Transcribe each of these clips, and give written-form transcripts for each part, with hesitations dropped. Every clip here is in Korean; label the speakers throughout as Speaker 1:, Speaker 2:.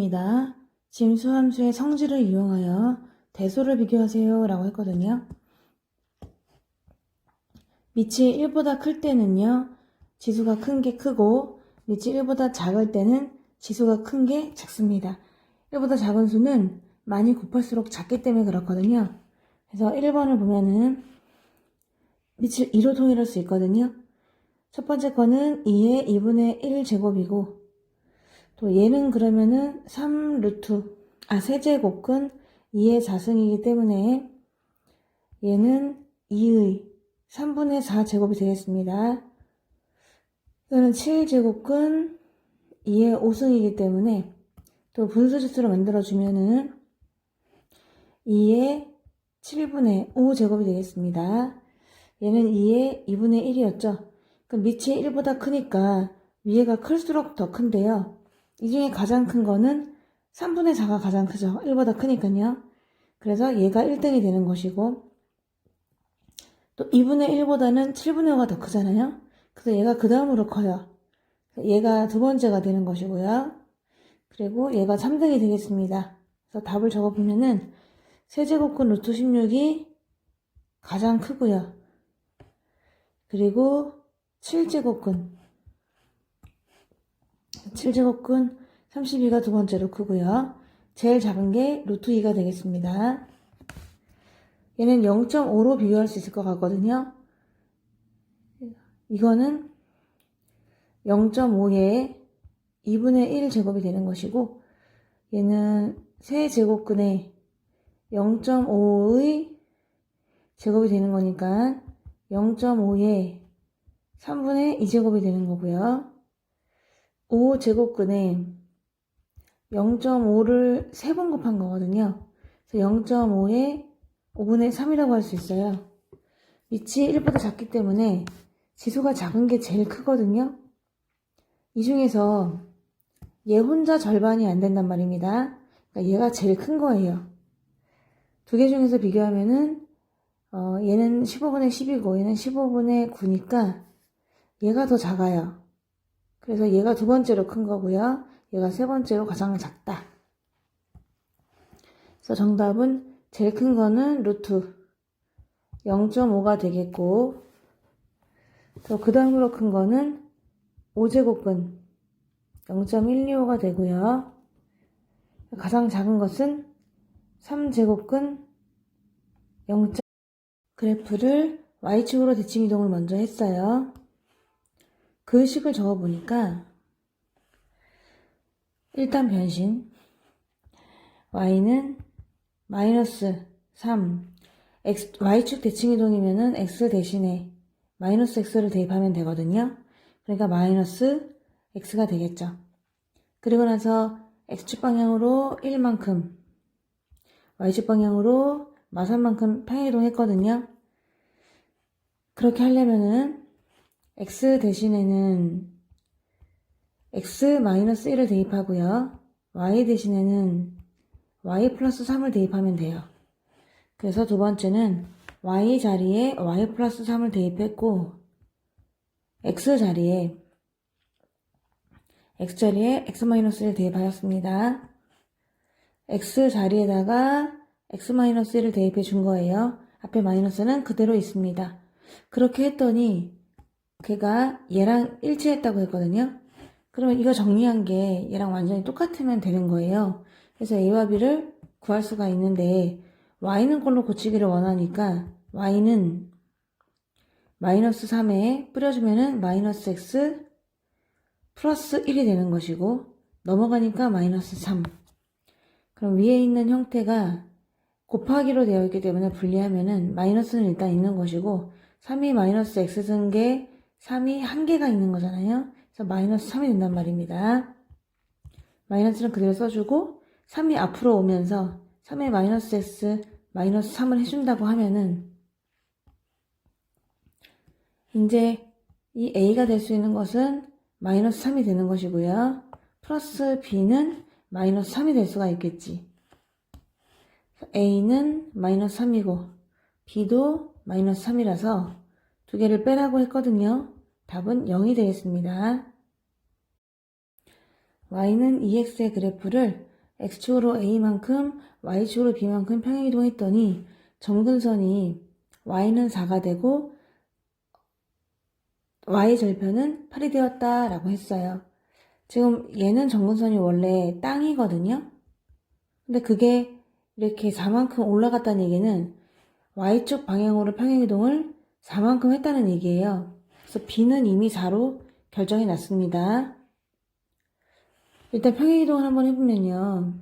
Speaker 1: 문제입니다. 짐수함수의 성질을 이용하여 대소를 비교하세요 라고 했거든요. 밑이 1보다 클 때는요, 지수가 큰 게 크고 밑이 1보다 작을 때는 지수가 큰 게 작습니다. 1보다 작은 수는 많이 곱할수록 작기 때문에 그렇거든요. 그래서 1번을 보면은 밑을 2로 통일할 수 있거든요. 첫 번째 거는 2의 2분의 1 제곱이고, 또 얘는 그러면은 세제곱근 2의 4승이기 때문에 얘는 2의 3분의 4 제곱이 되겠습니다. 이거는 7제곱근 2의 5승이기 때문에 또 분수지수로 만들어주면은 2의 7분의 5 제곱이 되겠습니다. 얘는 2의 2분의 1이었죠. 그럼 밑이 1보다 크니까 위에가 클수록 더 큰데요. 이 중에 가장 큰 거는 3분의 4가 가장 크죠. 1보다 크니까요. 그래서 얘가 1등이 되는 것이고, 또 2분의 1보다는 7분의 5가 더 크잖아요. 그래서 얘가 그 다음으로 커요. 얘가 두 번째가 되는 것이고요. 그리고 얘가 3등이 되겠습니다. 그래서 답을 적어보면은 세제곱근 루트 16이 가장 크고요. 그리고 7제곱근 32가 두 번째로 크고요. 제일 작은 게 루트 2가 되겠습니다. 얘는 0.5로 비교할 수 있을 것 같거든요. 이거는 0.5에 2분의 1 제곱이 되는 것이고, 얘는 세제곱근에 0.5의 제곱이 되는 거니까 0.5에 3분의 2제곱이 되는 거고요. 5제곱근에 0.5를 3번 곱한 거거든요. 그래서 0.5에 5분의 3이라고 할 수 있어요. 밑이 1보다 작기 때문에 지수가 작은 게 제일 크거든요. 이 중에서 얘 혼자 절반이 안 된단 말입니다. 그러니까 얘가 제일 큰 거예요. 두 개 중에서 비교하면은 얘는 15분의 10이고 얘는 15분의 9니까 얘가 더 작아요. 그래서 얘가 두 번째로 큰 거고요. 얘가 세 번째로 가장 작다. 그래서 정답은 제일 큰 거는 루트 0.5가 되겠고, 또 그 다음으로 큰 거는 5제곱근 0.125가 되고요. 가장 작은 것은 3제곱근 0. 그래프를 Y축으로 대칭 이동을 먼저 했어요. 그 식을 적어보니까 일단 변신 Y는 마이너스 3, Y축 대칭 이동이면은 X 대신에 마이너스 X를 대입하면 되거든요. 그러니까 마이너스 X가 되겠죠. 그리고 나서 X축 방향으로 1만큼, Y축 방향으로 마산만큼 평행이동했거든요. 그렇게 하려면은 X 대신에는 X-1을 대입하고요. Y 대신에는 Y 플러스 3을 대입하면 돼요. 그래서 두 번째는 Y 자리에 Y 플러스 3을 대입했고, X 자리에 X-1을 대입하였습니다. X 자리에다가 X-1을 대입해 준 거예요. 앞에 마이너스는 그대로 있습니다. 그렇게 했더니 걔가 얘랑 일치했다고 했거든요. 그러면 이거 정리한 게 얘랑 완전히 똑같으면 되는 거예요. 그래서 A와 B를 구할 수가 있는데 Y는 꼴로 고치기를 원하니까 Y는 마이너스 3에 뿌려주면은 마이너스 X 플러스 1이 되는 것이고, 넘어가니까 마이너스 3. 그럼 위에 있는 형태가 곱하기로 되어 있기 때문에 분리하면은 마이너스는 일단 있는 것이고, 3이 마이너스 X 승계 3이 한 개가 있는 거잖아요. 그래서 마이너스 3이 된단 말입니다. 마이너스는 그대로 써주고 3이 앞으로 오면서 3의 마이너스 X 마이너스 3을 해준다고 하면은 이제 이 A가 될 수 있는 것은 마이너스 3이 되는 것이고요. 플러스 B는 마이너스 3이 될 수가 있겠지. A는 마이너스 3이고 B도 마이너스 3이라서 두 개를 빼라고 했거든요. 답은 0이 되겠습니다. Y는 EX의 그래프를 x축으로 a만큼 y축으로 b만큼 평행이동했더니 점근선이 y는 4가 되고 y절편은 8이 되었다 라고 했어요. 지금 얘는 점근선이 원래 땅이거든요. 근데 그게 이렇게 4만큼 올라갔다는 얘기는 y축 방향으로 평행이동을 4만큼 했다는 얘기예요. 그래서 b는 이미 4로 결정이 났습니다. 일단 평행이동을 한번 해보면요.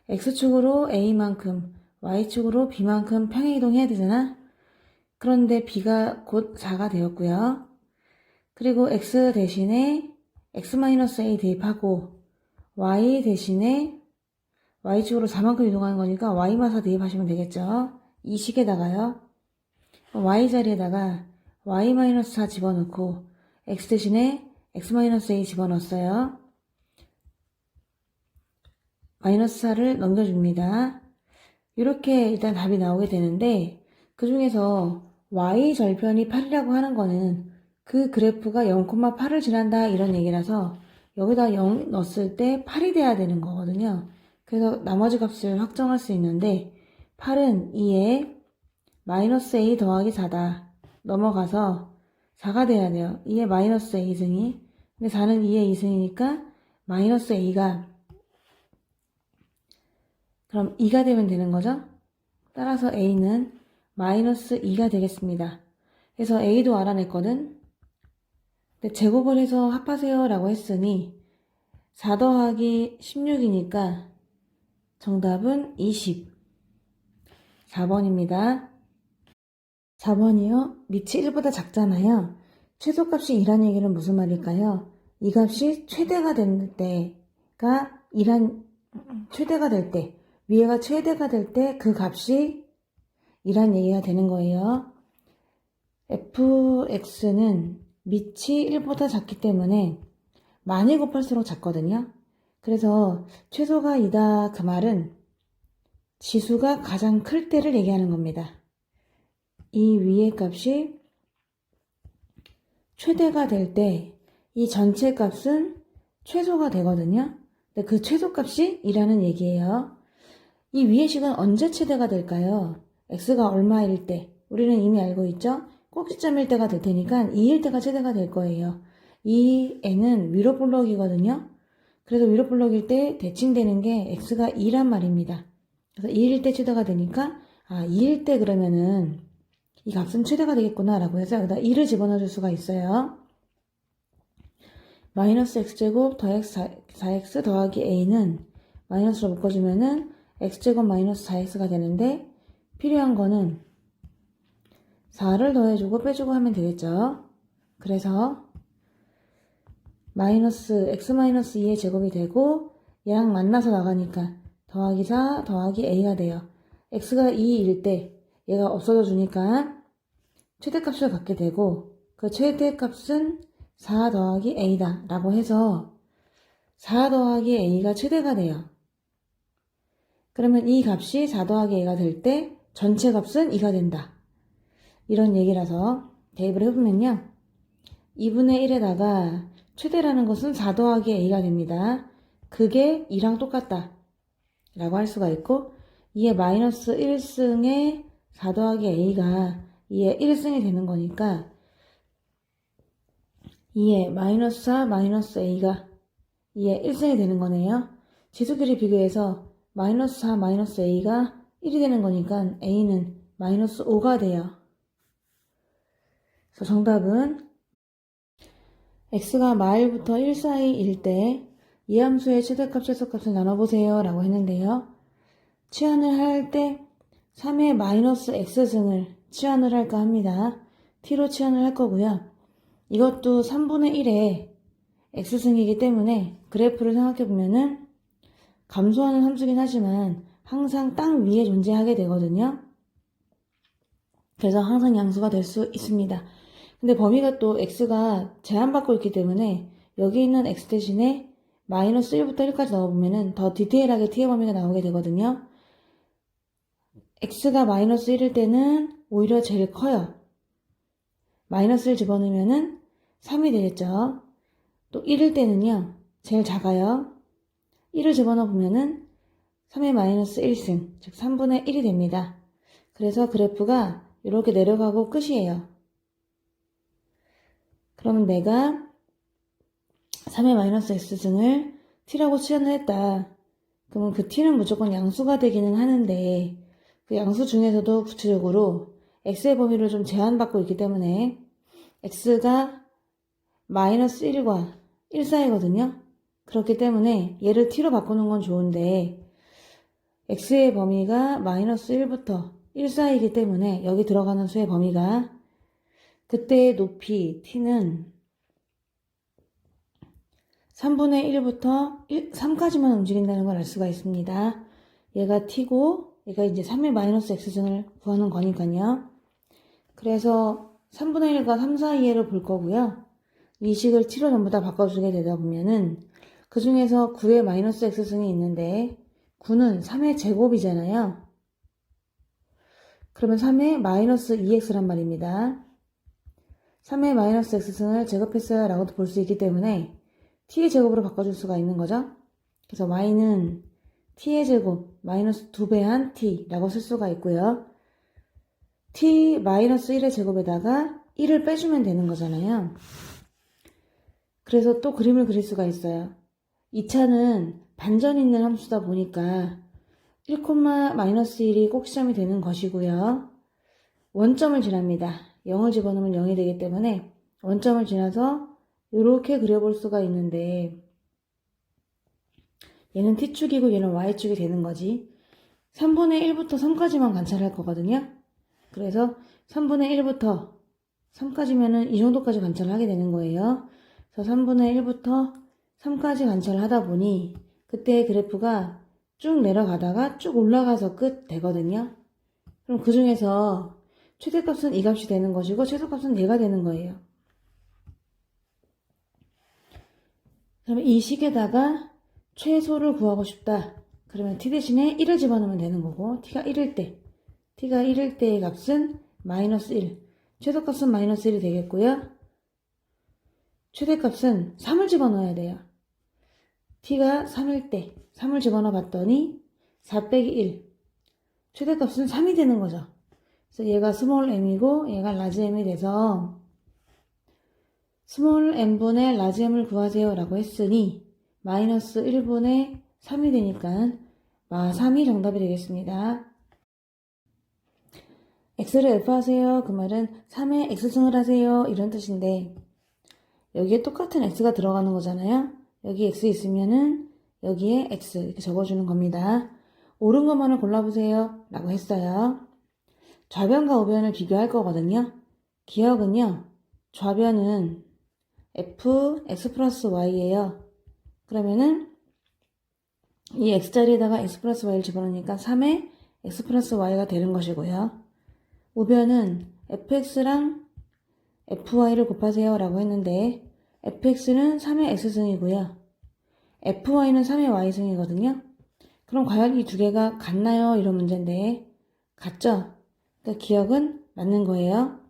Speaker 1: x축으로 a만큼 y축으로 b만큼 평행이동해야 되잖아. 그런데 b가 곧 4가 되었고요. 그리고 x 대신에 x-a 대입하고 y 대신에 y축으로 4만큼 이동하는 거니까 y-4 대입하시면 되겠죠. 이 식에다가요. y 자리에다가 y-4 집어넣고 x 대신에 x-a 집어넣었어요. 마이너스 4를 넘겨줍니다. 이렇게 일단 답이 나오게 되는데 그 중에서 y절편이 8이라고 하는 거는 그 그래프가 0,8을 지난다 이런 얘기라서 여기다 0 넣었을 때 8이 돼야 되는 거거든요. 그래서 나머지 값을 확정할 수 있는데 8은 2에 마이너스 a 더하기 4다. 넘어가서 4가 돼야 돼요. 2에 마이너스 a 승이. 근데 4는 2의 2승이니까 마이너스 a가 그럼 2가 되면 되는 거죠? 따라서 a는 마이너스 2가 되겠습니다. 그래서 a도 알아냈거든. 근데 제곱을 해서 합하세요 라고 했으니 4 더하기 16이니까 정답은 20. 4번입니다. 4번이요. 밑이 1보다 작잖아요. 최소값이 2란 얘기는 무슨 말일까요? 이 값이 최대가 될 때가 최대가 될 때, 위에가 최대가 될 때 그 값이 2란 얘기가 되는 거예요. fx는 밑이 1보다 작기 때문에 많이 곱할수록 작거든요. 그래서 최소가 2다 그 말은 지수가 가장 클 때를 얘기하는 겁니다. 이 위의 값이 최대가 될 때 이 전체 값은 최소가 되거든요. 근데 그 최소값이 2라는 얘기예요. 이 위의 식은 언제 최대가 될까요? x가 얼마일 때? 우리는 이미 알고 있죠? 꼭지점일 때가 될 테니까 2일 때가 최대가 될 거예요. 이 n은 위로 볼록이거든요. 그래서 위로 볼록일 때 대칭되는 게 x가 2란 말입니다. 그래서 2일 때 최대가 되니까 2일 때 그러면은 이 값은 최대가 되겠구나 라고 해서 여기다 2를 집어넣어 줄 수가 있어요. 마이너스 x제곱 더 x 4x 더하기 a는 마이너스로 묶어주면은 x제곱 마이너스 4x가 되는데 필요한 거는 4를 더해주고 빼주고 하면 되겠죠. 그래서 마이너스 x-2의 제곱이 되고 얘랑 만나서 나가니까 더하기 4 더하기 a가 돼요. x가 2일 때 얘가 없어져 주니까 최대값을 갖게 되고 그 최대값은 4 더하기 a다 라고 해서 4 더하기 a가 최대가 돼요. 그러면 이 값이 4 더하기 a가 될 때 전체 값은 2가 된다. 이런 얘기라서 대입을 해보면요. 2분의 1에다가 최대라는 것은 4 더하기 a가 됩니다. 그게 2랑 똑같다 라고 할 수가 있고 2의 마이너스 1승에 4 더하기 a가 2의 1승이 되는 거니까 2의 마이너스 4 마이너스 a가 2의 1승이 되는 거네요. 지수끼리 비교해서 마이너스 4 마이너스 a가 1이 되는 거니까 a는 마이너스 5가 돼요. 그래서 정답은 x가 마일부터 1 사이일 때 이 함수의 최대값, 최소값을 나눠보세요 라고 했는데요. 치환을 할 때 3의 마이너스 x승을 치환을 할까 합니다. t로 치환을 할 거고요. 이것도 3분의 1의 x승이기 때문에 그래프를 생각해보면은 감소하는 함수긴 하지만 항상 땅 위에 존재하게 되거든요. 그래서 항상 양수가 될 수 있습니다. 근데 범위가 또 x가 제한받고 있기 때문에 여기 있는 x 대신에 마이너스 1부터 1까지 넣어보면은 더 디테일하게 t의 범위가 나오게 되거든요. x가 마이너스 1일 때는 오히려 제일 커요. 마이너스를 집어넣으면은 3이 되겠죠. 또 1일 때는요, 제일 작아요. 1을 집어넣어 보면은 3의 마이너스 1승, 즉 3분의 1이 됩니다. 그래서 그래프가 이렇게 내려가고 끝이에요. 그러면 내가 3의 마이너스 x승을 t라고 치환을 했다. 그러면 그 t는 무조건 양수가 되기는 하는데 그 양수 중에서도 구체적으로 x의 범위를 좀 제한받고 있기 때문에 x가 마이너스 1과 1 사이거든요. 그렇기 때문에 얘를 t로 바꾸는 건 좋은데 x의 범위가 마이너스 1부터 1 사이이기 때문에 여기 들어가는 수의 범위가 그때의 높이 t는 3분의 1부터 3까지만 움직인다는 걸 알 수가 있습니다. 얘가 t고 얘가 이제 3의 마이너스 x승을 구하는 거니까요. 그래서 3분의 1과 3 사이를 볼 거고요. 이 식을 t로 전부 다 바꿔주게 되다 보면은 그 중에서 9의 마이너스 x승이 있는데 9는 3의 제곱이잖아요. 그러면 3의 마이너스 2x란 말입니다. 3의 마이너스 x승을 제곱했어요 라고도 볼 수 있기 때문에 t의 제곱으로 바꿔줄 수가 있는 거죠. 그래서 y는 t의 제곱 마이너스 2배한 t라고 쓸 수가 있고요. t 마이너스 1의 제곱에다가 1을 빼주면 되는 거잖아요. 그래서 또 그림을 그릴 수가 있어요. 2차는 반전 있는 함수다 보니까 1, 마이너스 1이 꼭 시점이 되는 것이고요. 원점을 지납니다. 0을 집어넣으면 0이 되기 때문에 원점을 지나서 이렇게 그려볼 수가 있는데 얘는 t축이고 얘는 y축이 되는 거지. 3분의 1부터 3까지만 관찰할 거거든요. 그래서 3분의 1부터 3까지면은 이 정도까지 관찰을 하게 되는 거예요. 그래서 3분의 1부터 3까지 관찰을 하다 보니 그때 그래프가 쭉 내려가다가 쭉 올라가서 끝 되거든요. 그럼 그 중에서 최대값은 이 값이 되는 것이고 최소값은 얘가 되는 거예요. 그러면 이 식에다가 최소를 구하고 싶다. 그러면 t 대신에 1을 집어넣으면 되는 거고 t가 1일 때의 값은 마이너스 1, 최소값은 마이너스 1이 되겠고요. 최대값은 3을 집어넣어야 돼요. t가 3일 때 3을 집어넣어 봤더니 4 빼기 1, 최대값은 3이 되는 거죠. 그래서 얘가 스몰 m이고 얘가 라지 m이 돼서 스몰 m분의 라지 m을 구하세요 라고 했으니 마이너스 1분의 3이 되니까 마 3이 정답이 되겠습니다. x를 f 하세요. 그 말은 3의 x승을 하세요. 이런 뜻인데 여기에 똑같은 x가 들어가는 거잖아요. 여기 x 있으면은 여기에 x 이렇게 적어주는 겁니다. 옳은 것만을 골라보세요 라고 했어요. 좌변과 우변을 비교할 거거든요. 기억은요. 좌변은 f x 플러스 y예요. 그러면은 이 x자리에다가 x 플러스 y를 집어넣으니까 3의 x 플러스 y가 되는 것이고요. 우변은 fx랑 fy를 곱하세요 라고 했는데 fx는 3의 x승이고요. fy는 3의 y승이거든요. 그럼 과연 이 두 개가 같나요? 이런 문제인데 같죠? 그러니까 기억은 맞는 거예요.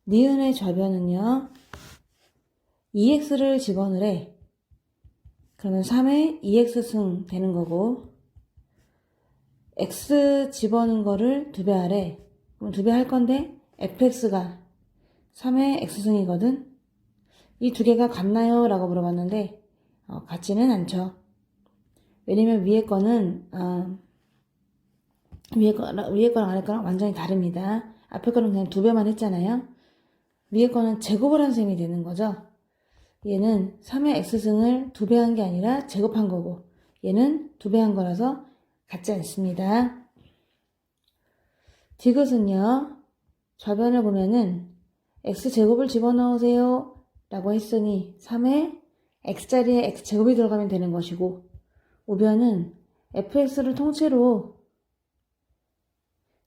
Speaker 1: 니은의 좌변은요. 2x를 집어넣으래. 그러면 3의 2x승 되는 거고 x 집어넣은 거를 2배 하래. 그럼 2배 할 건데 fx가 3의 x승이거든. 이 두 개가 같나요? 라고 물어봤는데 같지는 않죠. 왜냐면 위에 거는 위에 거랑 아래 거랑 완전히 다릅니다. 앞에 거는 그냥 2배만 했잖아요. 위에 거는 제곱을 한 셈이 되는 거죠. 얘는 3의 x승을 2배 한 게 아니라 제곱한 거고 얘는 2배 한 거라서 같지 않습니다. 디귿은요. 좌변을 보면은 x제곱을 집어넣으세요 라고 했으니 3의 x자리에 x제곱이 들어가면 되는 것이고 우변은 fx를 통째로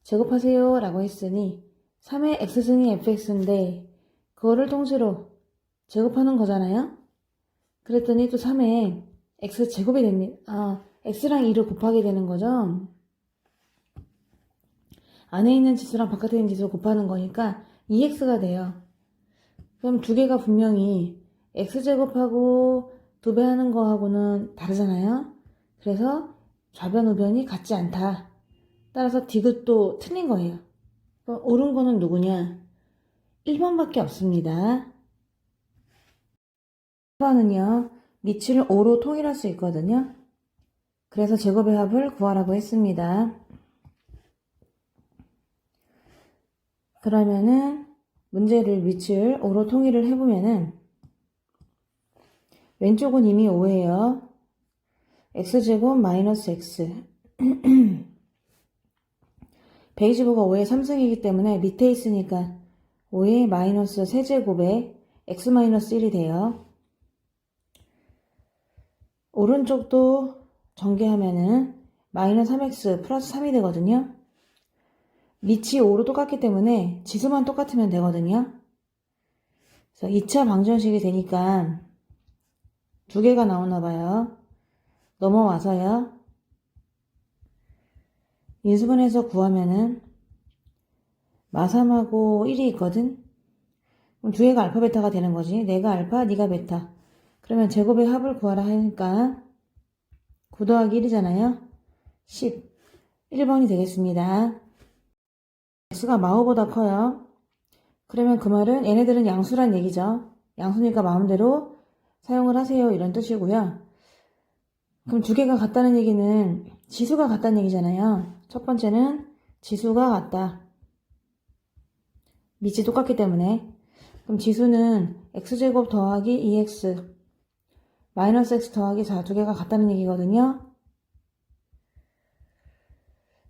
Speaker 1: 제곱하세요 라고 했으니 3의 x승이 fx인데 그거를 통째로 제곱하는 거잖아요. 그랬더니 또 3의 x제곱이 됩니다. x랑 2를 곱하게 되는 거죠. 안에 있는 지수랑 바깥에 있는 지수를 곱하는 거니까 2x가 돼요. 그럼 두 개가 분명히 x제곱하고 두 배 하는 거하고는 다르잖아요. 그래서 좌변, 우변이 같지 않다. 따라서 디귿도 틀린 거예요. 그럼 옳은 거는 누구냐? 1번밖에 없습니다. 1번은요, 밑을 5로 통일할 수 있거든요. 그래서 제곱의 합을 구하라고 했습니다. 그러면은 문제를 밑을 5로 통일을 해보면은 왼쪽은 이미 5예요. x제곱 마이너스 x 125가 5의 3승이기 때문에 밑에 있으니까 5의 마이너스 세제곱에 x 마이너스 1이 돼요. 오른쪽도 전개하면은 마이너스 3x 플러스 3이 되거든요. 밑이 5로 똑같기 때문에 지수만 똑같으면 되거든요. 그래서 2차 방정식이 되니까 두 개가 나오나 봐요. 넘어와서요. 인수분해서 구하면은 마3하고 1이 있거든. 그럼 두 개가 알파 베타가 되는 거지. 내가 알파, 네가 베타. 그러면 제곱의 합을 구하라 하니까 9 더하기 1이잖아요. 10. 1번이 되겠습니다. x가 마오보다 커요. 그러면 그 말은 얘네들은 양수란 얘기죠. 양수니까 마음대로 사용을 하세요. 이런 뜻이고요. 그럼 두 개가 같다는 얘기는 지수가 같다는 얘기잖아요. 첫 번째는 지수가 같다. 밑이 똑같기 때문에. 그럼 지수는 x제곱 더하기 2x 마이너스 x 더하기 4 두 개가 같다는 얘기거든요.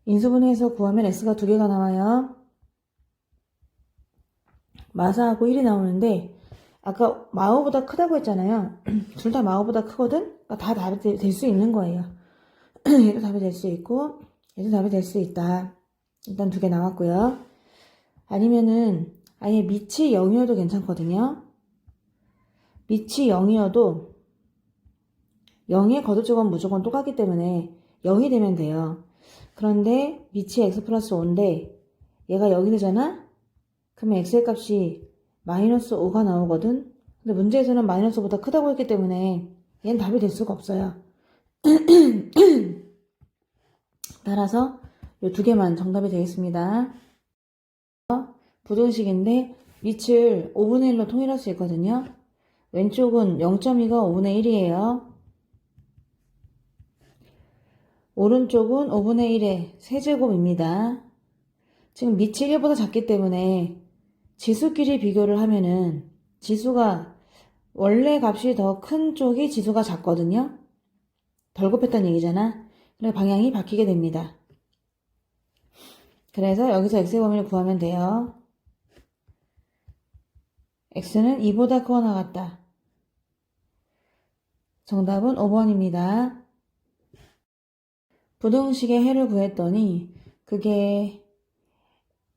Speaker 1: 인수분해해서 구하면 x가 두 개가 나와요. 마사하고 1이 나오는데 아까 마오보다 크다고 했잖아요. 둘 다 마오보다 크거든? 그러니까 다 답이 될 수 있는 거예요. 얘도 답이 될 수 있고 얘도 답이 될 수 있다. 일단 두 개 나왔고요. 아니면은 아예 밑이 0이어도 괜찮거든요. 밑이 0이어도 0의 거듭적은 무조건 똑같기 때문에 0이 되면 돼요. 그런데 밑이 x 플러스 5인데 얘가 0이 되잖아? 그러면 x의 값이 마이너스 5가 나오거든? 근데 문제에서는 마이너스 5보다 크다고 했기 때문에 얘는 답이 될 수가 없어요. 따라서 이 두 개만 정답이 되겠습니다. 부등식인데 밑을 5분의 1로 통일할 수 있거든요. 왼쪽은 0.2가 5분의 1이에요. 오른쪽은 5분의 1의 세제곱입니다. 지금 밑이 1보다 작기 때문에 지수끼리 비교를 하면은 지수가 원래 값이 더 큰 쪽이 지수가 작거든요. 덜 곱했다는 얘기잖아. 그래서 방향이 바뀌게 됩니다. 그래서 여기서 x의 범위를 구하면 돼요. x는 2보다 크거나 같다. 정답은 5번입니다. 부등식의 해를 구했더니 그게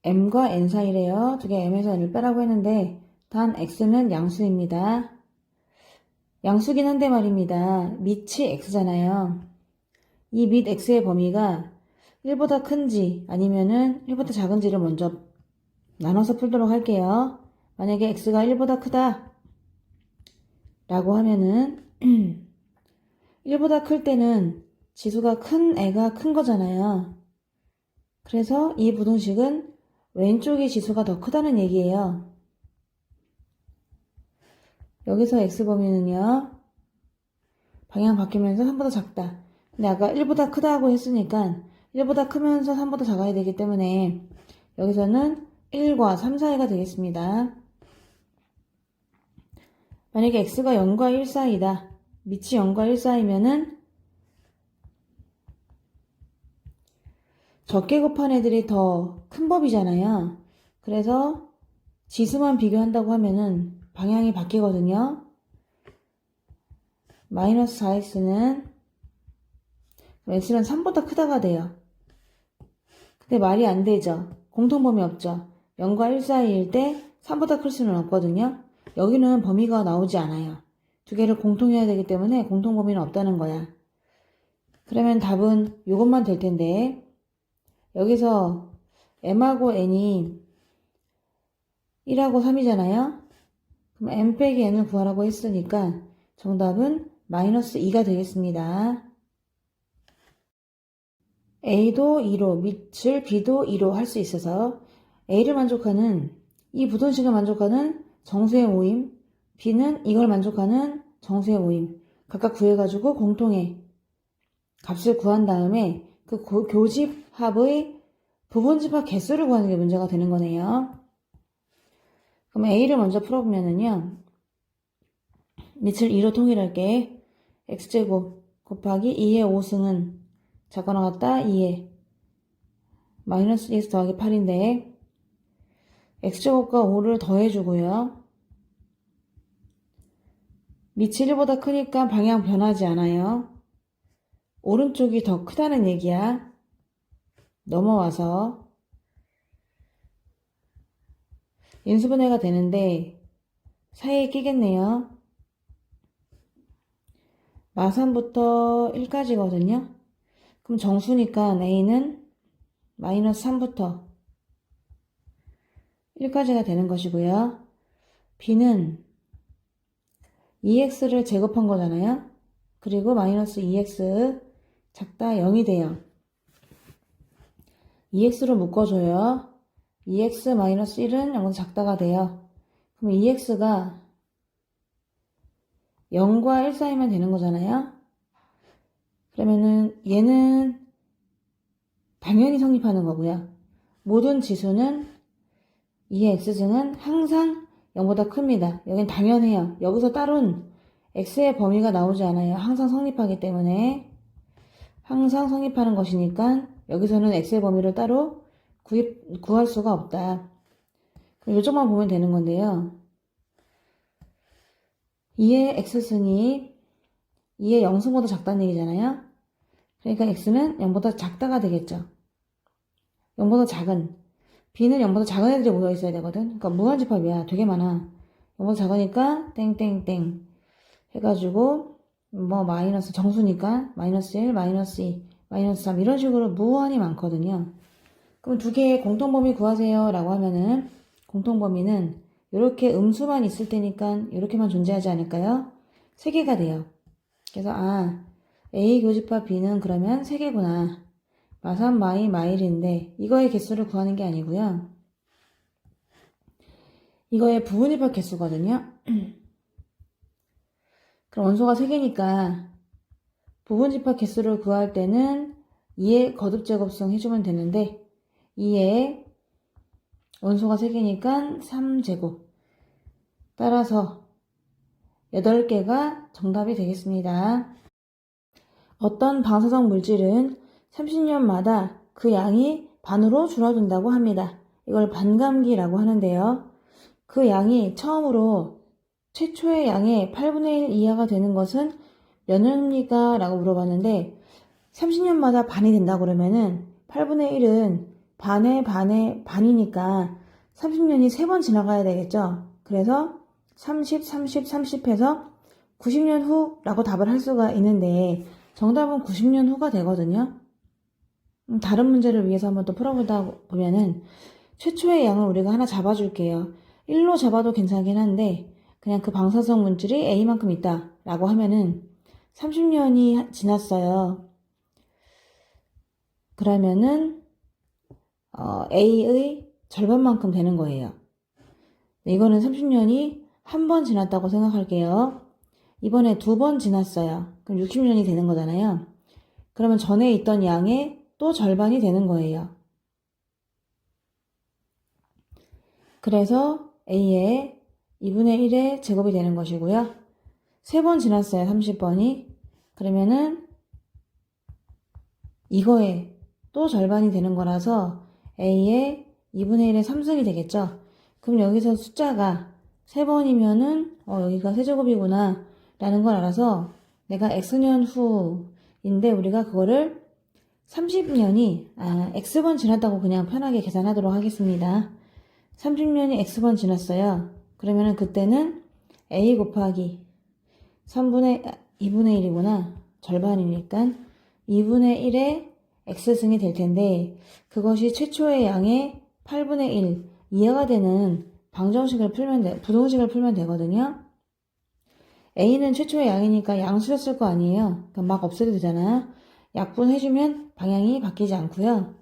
Speaker 1: m과 n 사이래요. 두 개 m에서 n을 빼라고 했는데 단 x는 양수입니다. 양수긴 한데 말입니다. 밑이 x잖아요. 이 밑 x의 범위가 1보다 큰지 아니면은 1보다 작은지를 먼저 나눠서 풀도록 할게요. 만약에 x가 1보다 크다 라고 하면은 1보다 클 때는 지수가 큰 애가 큰 거잖아요. 그래서 이 부등식은 왼쪽이 지수가 더 크다는 얘기예요. 여기서 x범위는요. 방향 바뀌면서 3보다 작다. 근데 아까 1보다 크다고 했으니까 1보다 크면서 3보다 작아야 되기 때문에 여기서는 1과 3 사이가 되겠습니다. 만약에 x가 0과 1 사이다. 밑이 0과 1 사이면은 적게 곱한 애들이 더 큰 법이잖아요. 그래서 지수만 비교한다고 하면은 방향이 바뀌거든요. 마이너스 4x는 x는 3보다 크다가 돼요. 근데 말이 안 되죠. 공통범위 없죠. 0과 1 사이일 때 3보다 클 수는 없거든요. 여기는 범위가 나오지 않아요. 두 개를 공통해야 되기 때문에 공통범위는 없다는 거야. 그러면 답은 이것만 될 텐데 여기서 m하고 n이 1하고 3이잖아요. 그럼 m 빼기 n을 구하라고 했으니까 정답은 마이너스 2가 되겠습니다. A도 2로, 밑을 B도 2로 할 수 있어서 A를 만족하는, 이 부등식을 만족하는 정수의 모임, B는 이걸 만족하는 정수의 모임, 각각 구해가지고 공통의 값을 구한 다음에 그 교집합의 부분집합 개수를 구하는 게 문제가 되는 거네요. 그럼 A를 먼저 풀어보면은요, 밑을 2로 통일할게. x제곱 곱하기 2의 5승은 작거나 같다 2에 마이너스 2x 더하기 8인데 x제곱과 5를 더해주고요. 밑이 1보다 크니까 방향 변하지 않아요. 오른쪽이 더 크다는 얘기야. 넘어와서 인수분해가 되는데 사이에 끼겠네요. 마삼부터 1까지거든요. 그럼 정수니까 A는 마이너스 3부터 1까지가 되는 것이고요. B는 2x를 제곱한 거잖아요. 그리고 마이너스 2x 작다 0이 돼요. 2x로 묶어줘요. 2x 마이너스 1은 0보다 작다가 돼요. 그럼 2x가 0과 1 사이면 되는 거잖아요. 그러면은 얘는 당연히 성립하는 거고요. 모든 지수는 2의 x승은 항상 0보다 큽니다. 여긴 당연해요. 여기서 따른 x의 범위가 나오지 않아요. 항상 성립하기 때문에 항상 성립하는 것이니까 여기서는 x의 범위를 따로 구할 수가 없다. 그럼 요쪽만 보면 되는 건데요. 2의 x승이 2의 0승보다 작다는 얘기잖아요. 그러니까 x는 0보다 작다가 되겠죠. 0보다 작은 b는 0보다 작은 애들이 모여 있어야 되거든. 그러니까 무한집합이야. 되게 많아. 0보다 작으니까 땡땡땡 해가지고 뭐 마이너스 정수니까 마이너스 1, 마이너스 2, 마이너스 3 이런 식으로 무한히 많거든요. 그럼 두 개의 공통범위 구하세요 라고 하면은 공통범위는 이렇게 음수만 있을 때니까 이렇게만 존재하지 않을까요? 3개가 돼요. 그래서 A 교집합 B는 그러면 3개구나. 마3 마이 마1인데 이거의 개수를 구하는 게 아니고요. 이거의 부분집합 개수거든요. 그럼 원소가 3개니까 부분집합 개수를 구할 때는 2의 거듭제곱성 해주면 되는데 2의 원소가 3개니까 3제곱 따라서 8개가 정답이 되겠습니다. 어떤 방사성 물질은 30년마다 그 양이 반으로 줄어든다고 합니다. 이걸 반감기라고 하는데요. 그 양이 처음으로 최초의 양의 8분의 1 이하가 되는 것은 몇 년입니까? 라고 물어봤는데 30년마다 반이 된다고 그러면은 8분의 1은 반의 반이니까 30년이 3번 지나가야 되겠죠. 그래서 30, 30, 30 해서 90년 후라고 답을 할 수가 있는데 정답은 90년 후가 되거든요. 다른 문제를 위해서 한번 또 풀어보다 보면은 최초의 양을 우리가 하나 잡아줄게요. 1로 잡아도 괜찮긴 한데 그냥 그 방사성 물질이 A만큼 있다 라고 하면은 30년이 지났어요. 그러면은 A의 절반만큼 되는 거예요. 이거는 30년이 한 번 지났다고 생각할게요. 이번에 2번 지났어요. 그럼 60년이 되는 거잖아요. 그러면 전에 있던 양의 또 절반이 되는 거예요. 그래서 A의 2분의 1의 제곱이 되는 것이고요. 3번 지났어요. 30번이. 그러면은 이거에 또 절반이 되는 거라서 A의 2분의 1의 3승이 되겠죠. 그럼 여기서 숫자가 3번이면은 여기가 세제곱이구나 라는 걸 알아서 내가 X년 후인데 우리가 그거를 30년이 X번 지났다고 그냥 편하게 계산하도록 하겠습니다. 30년이 X번 지났어요. 그러면은 그때는 A 곱하기 2분의 1이구나. 절반이니까 2분의 1의 X승이 될 텐데 그것이 최초의 양의 8분의 1 이하가 되는 부등식을 풀면 되거든요. A는 최초의 양이니까 양수였을 거 아니에요. 그러니까 막 없애도 되잖아요. 약분해주면 방향이 바뀌지 않고요.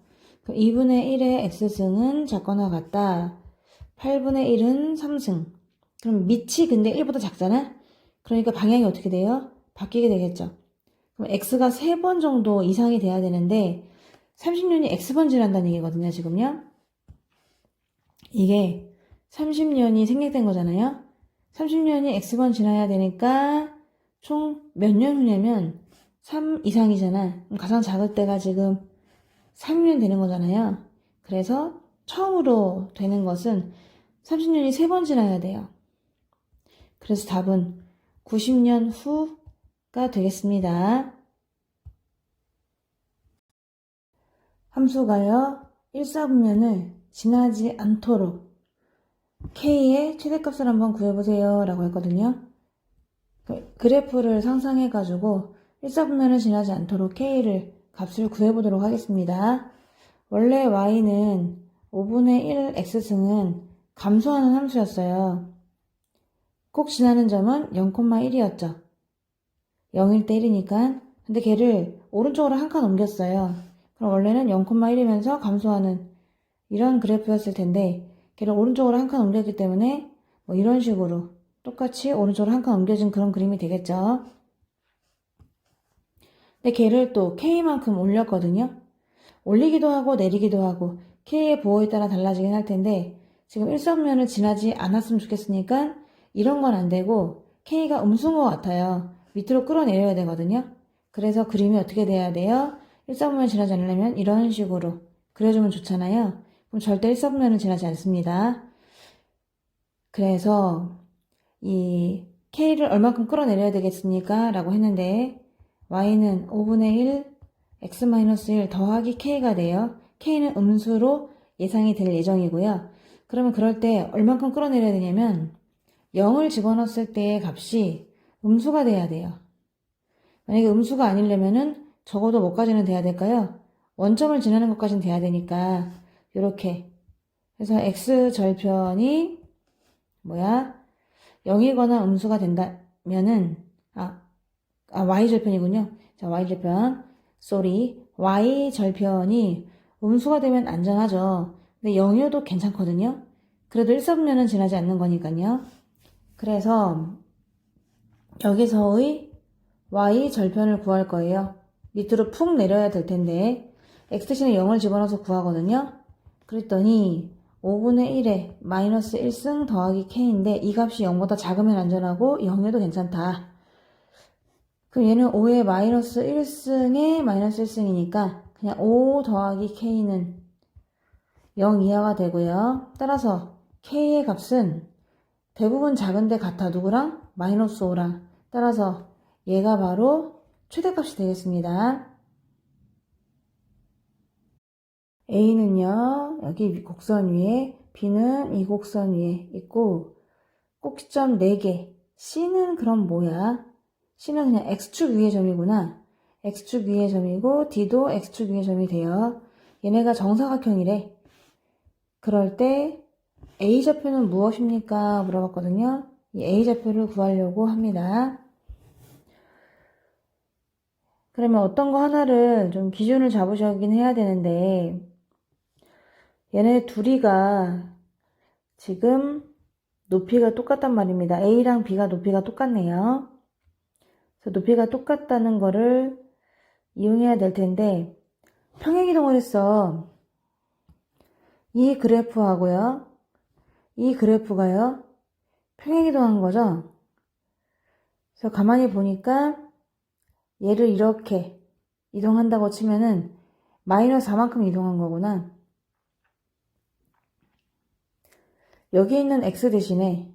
Speaker 1: 2분의 1의 x승은 작거나 같다. 8분의 1은 3승. 그럼 밑이 근데 1보다 작잖아? 그러니까 방향이 어떻게 돼요? 바뀌게 되겠죠. 그럼 x가 3번 정도 이상이 돼야 되는데 30년이 x번 지난다는 얘기거든요, 지금요. 이게 30년이 생략된 거잖아요. 30년이 x번 지나야 되니까 총 몇 년 후냐면 3 이상이잖아. 그럼 가장 작을 때가 지금 3년 되는 거잖아요. 그래서 처음으로 되는 것은 30년이 3번 지나야 돼요. 그래서 답은 90년 후가 되겠습니다. 함수가요, 1사분면을 지나지 않도록 k의 최대값을 한번 구해보세요 라고 했거든요. 그래프를 상상해가지고 1사분면을 지나지 않도록 k를 값을 구해보도록 하겠습니다. 원래 y는 5분의 1 x승은 감소하는 함수였어요. 꼭 지나는 점은 0,1이었죠. 0일 때 1이니까. 근데 걔를 오른쪽으로 한 칸 옮겼어요. 그럼 원래는 0,1이면서 감소하는 이런 그래프였을 텐데 걔를 오른쪽으로 한 칸 옮겼기 때문에 뭐 이런 식으로 똑같이 오른쪽으로 한 칸 옮겨진 그런 그림이 되겠죠. 근데 걔를 또 K만큼 올렸거든요. 올리기도 하고 내리기도 하고 K의 보호에 따라 달라지긴 할 텐데 지금 일사분면을 지나지 않았으면 좋겠으니까 이런 건 안 되고 K가 음수인 것 같아요. 밑으로 끌어내려야 되거든요. 그래서 그림이 어떻게 돼야 돼요? 일사분면을 지나지 않으려면 이런 식으로 그려주면 좋잖아요. 그럼 절대 일사분면을 지나지 않습니다. 그래서 이 K를 얼마큼 끌어내려야 되겠습니까? 라고 했는데 Y는 5분의 1 x-1 더하기 K가 돼요. K는 음수로 예상이 될 예정이고요. 그러면 그럴 때 얼만큼 끌어내려야 되냐면 0을 집어넣었을 때의 값이 음수가 돼야 돼요. 만약에 음수가 아니려면은 적어도 뭐까지는 돼야 될까요? 원점을 지나는 것까지는 돼야 되니까 이렇게 그래서 x절편이 뭐야? 0이거나 음수가 된다면은 y절편이군요. 자, y절편 y절편이 음수가 되면 안전하죠. 근데 0이어도 괜찮거든요. 그래도 1사분면은 지나지 않는 거니까요. 그래서 여기서의 y절편을 구할 거예요. 밑으로 푹 내려야 될 텐데 x 대신에 0을 집어넣어서 구하거든요. 그랬더니 5분의 1에 마이너스 1승 더하기 k인데 이 값이 0보다 작으면 안전하고 0이어도 괜찮다. 그럼 얘는 5의 마이너스 1승에 마이너스 1승이니까 그냥 5 더하기 k는 0 이하가 되고요. 따라서 k의 값은 대부분 작은데 같아. 누구랑? 마이너스 5랑. 따라서 얘가 바로 최대값이 되겠습니다. A는요, 여기 곡선 위에, B는 이 곡선 위에 있고, 꼭지점 4개. C는 그럼 뭐야? C는 그냥 X축 위의 점이구나. X축 위의 점이고, D도 X축 위의 점이 돼요. 얘네가 정사각형이래. 그럴 때 A좌표는 무엇입니까? 물어봤거든요. 이 A좌표를 구하려고 합니다. 그러면 어떤 거 하나를 좀 기준을 잡으셔긴 해야 되는데, 얘네 둘이가 지금 높이가 똑같단 말입니다. A랑 B가 높이가 똑같네요. 그래서 높이가 똑같다는 거를 이용해야 될 텐데 평행이동을 했어. 이 그래프하고요. 이 그래프가요. 평행이동한 거죠. 그래서 가만히 보니까 얘를 이렇게 이동한다고 치면은 마이너스 4만큼 이동한 거구나. 여기 있는 x 대신에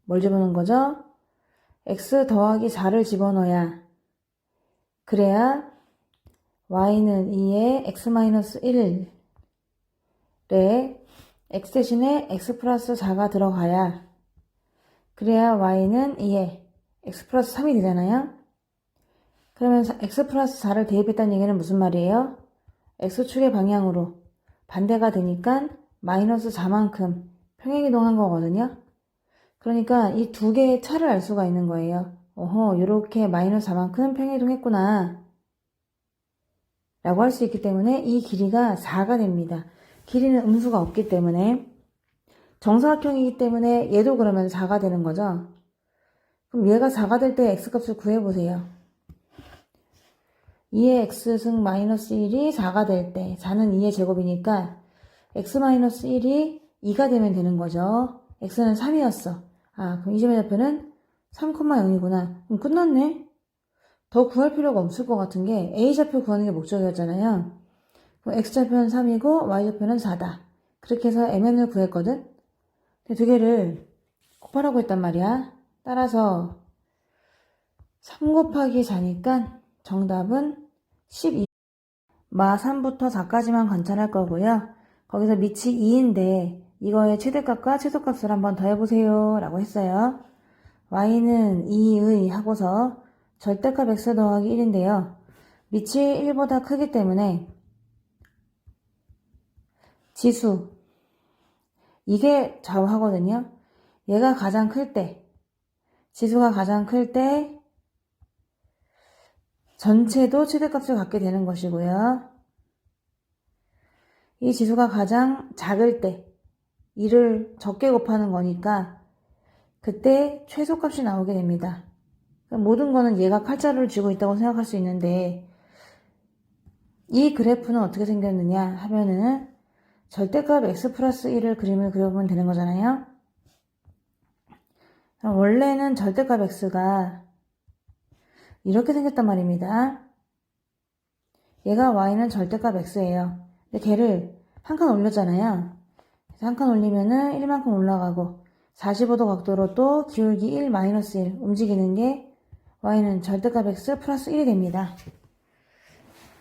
Speaker 1: 뭘 집어넣은 거죠? x 더하기 4를 집어넣어야 그래야 y는 2에 x-1에 x 대신에 x 플러스 4가 들어가야 그래야 y는 2에 x 플러스 3이 되잖아요. 그러면 x 플러스 4를 대입했다는 얘기는 무슨 말이에요? x축의 방향으로 반대가 되니까 마이너스 4만큼 평행이동한 거거든요. 그러니까 이 두 개의 차를 알 수가 있는 거예요. 어허, 요렇게 마이너스 4만큼 평행이동했구나 라고 할 수 있기 때문에 이 길이가 4가 됩니다. 길이는 음수가 없기 때문에 정사각형이기 때문에 얘도 그러면 4가 되는 거죠. 그럼 얘가 4가 될 때 x값을 구해보세요. 2의 x승 마이너스 1이 4가 될 때 4는 2의 제곱이니까 x 마이너스 1이 2가 되면 되는 거죠. x는 3이었어. 아, 그럼 이 점의 좌표는 3,0이구나. 그럼 끝났네. 더 구할 필요가 없을 것 같은 게 a좌표 구하는 게 목적이었잖아요. 그럼 x좌표는 3이고 y좌표는 4다. 그렇게 해서 mn을 구했거든. 근데 두 개를 곱하라고 했단 말이야. 따라서 3 곱하기 4니까 정답은 12. 마 3부터 4까지만 관찰할 거고요. 거기서 밑이 2인데 이거의 최대값과 최소값을 한번 더해보세요 라고 했어요. y는 2의 하고서 절대값 x 더하기 1인데요. 밑이 1보다 크기 때문에 지수 이게 좌우하거든요. 얘가 가장 클 때, 지수가 가장 클 때 전체도 최대값을 갖게 되는 것이고요. 이 지수가 가장 작을 때 2를 적게 곱하는 거니까 그때 최소값이 나오게 됩니다. 모든 거는 얘가 칼자루를 쥐고 있다고 생각할 수 있는데 이 그래프는 어떻게 생겼느냐 하면은 절대값 x 플러스 1을 그림을 그려보면 되는 거잖아요. 원래는 절대값 x가 이렇게 생겼단 말입니다. 얘가 y는 절대값 x예요. 근데 걔를 한 칸 올렸잖아요. 한 칸 올리면은 1만큼 올라가고 45도 각도로 또 기울기 1, 마이너스 1 움직이는 게 y는 절대값 x 플러스 1이 됩니다.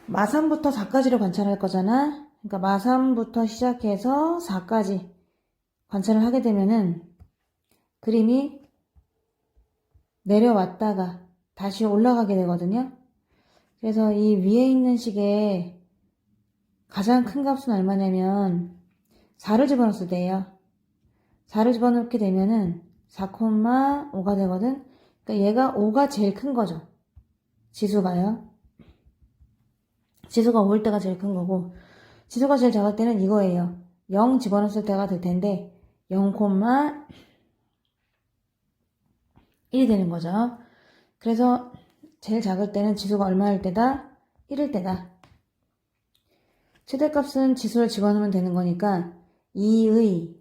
Speaker 1: 마3부터 4까지를 관찰할 거잖아. 그러니까 마3부터 시작해서 4까지 관찰을 하게 되면은 그림이 내려왔다가 다시 올라가게 되거든요. 그래서 이 위에 있는 식의 가장 큰 값은 얼마냐면 4를 집어넣었을 때예요. 4를 집어넣게 되면은 4,5가 되거든. 그러니까 얘가 5가 제일 큰 거죠. 지수가요. 지수가 5일 때가 제일 큰 거고 지수가 제일 작을 때는 이거예요. 0 집어넣었을 때가 될 텐데 0,1이 되는 거죠. 그래서 제일 작을 때는 지수가 얼마일 때다? 1일 때다. 최대값은 지수를 집어넣으면 되는 거니까 2의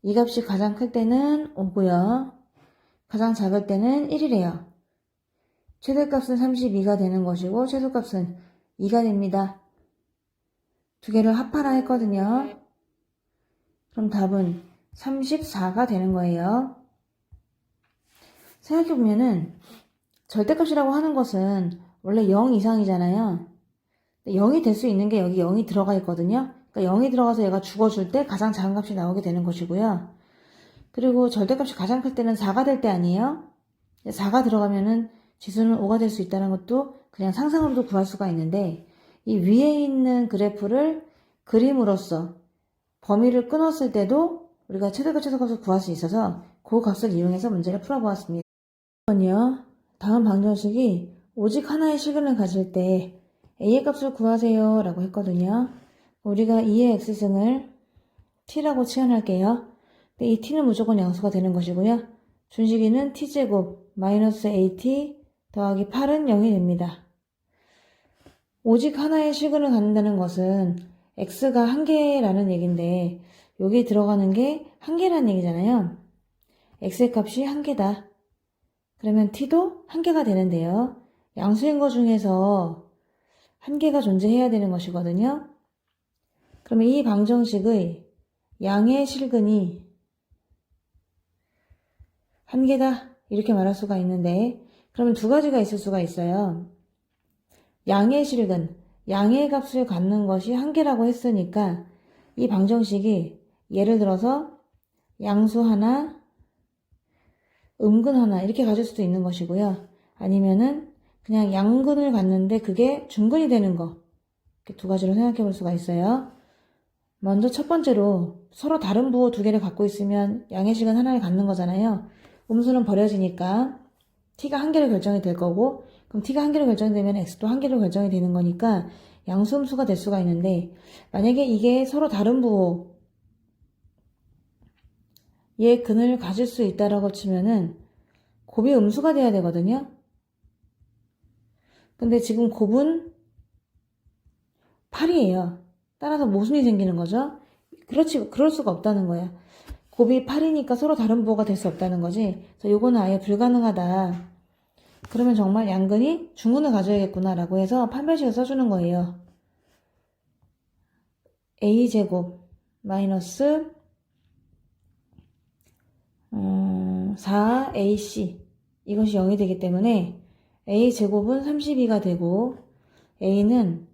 Speaker 1: 이 값이 가장 클 때는 5고요. 가장 작을 때는 1이래요. 최대값은 32가 되는 것이고 최소값은 2가 됩니다. 두 개를 합하라 했거든요. 그럼 답은 34가 되는 거예요. 생각해보면은 절대값이라고 하는 것은 원래 0 이상이잖아요. 0이 될 수 있는 게 여기 0이 들어가 있거든요. 그러니까 0이 들어가서 얘가 죽어줄 때 가장 작은 값이 나오게 되는 것이고요. 그리고 절대값이 가장 클 때는 4가 될 때 아니에요? 4가 들어가면은 지수는 5가 될 수 있다는 것도 그냥 상상으로도 구할 수가 있는데 이 위에 있는 그래프를 그림으로써 범위를 끊었을 때도 우리가 최대값, 최소값을 구할 수 있어서 그 값을 이용해서 문제를 풀어보았습니다. 이번요. 다음 방정식이 오직 하나의 식을 가질 때 a의 값을 구하세요 라고 했거든요. 우리가 2의 x승을 t라고 치환할게요. 근데 이 t는 무조건 양수가 되는 것이고요. 준식이는 t제곱 마이너스 at 더하기 8은 0이 됩니다. 오직 하나의 식을 갖는다는 것은 x가 한 개라는 얘기인데 여기 들어가는 게 한 개라는 얘기잖아요. x의 값이 한 개다. 그러면 t도 한 개가 되는데요. 양수인 것 중에서 한 개가 존재해야 되는 것이거든요. 그러면 이 방정식의 양의 실근이 한 개다 이렇게 말할 수가 있는데 그러면 두 가지가 있을 수가 있어요. 양의 실근, 양의 값을 갖는 것이 한 개라고 했으니까 이 방정식이 예를 들어서 양수 하나, 음근 하나 이렇게 가질 수도 있는 것이고요. 아니면은 그냥 양근을 갖는데 그게 중근이 되는 거 이렇게 두 가지로 생각해 볼 수가 있어요. 먼저 첫 번째로 서로 다른 부호 두 개를 갖고 있으면 양의식은 하나를 갖는 거잖아요. 음수는 버려지니까 t가 한 개로 결정이 될 거고, 그럼 t가 한 개로 결정이 되면 x도 한 개로 결정이 되는 거니까 양수음수가 될 수가 있는데, 만약에 이게 서로 다른 부호 얘 근을 가질 수 있다라고 치면은 곱이 음수가 돼야 되거든요. 근데 지금 곱은 8이에요. 따라서 모순이 생기는 거죠. 그렇지, 그럴 수가 없다는 거야. 곱이 8이니까 서로 다른 부호가 될 수 없다는 거지. 그래서 요거는 아예 불가능하다. 그러면 정말 양근이 중근을 가져야겠구나 라고 해서 판별식을 써주는 거예요. a제곱 마이너스 4ac 이것이 0이 되기 때문에 a제곱은 32가 되고 a는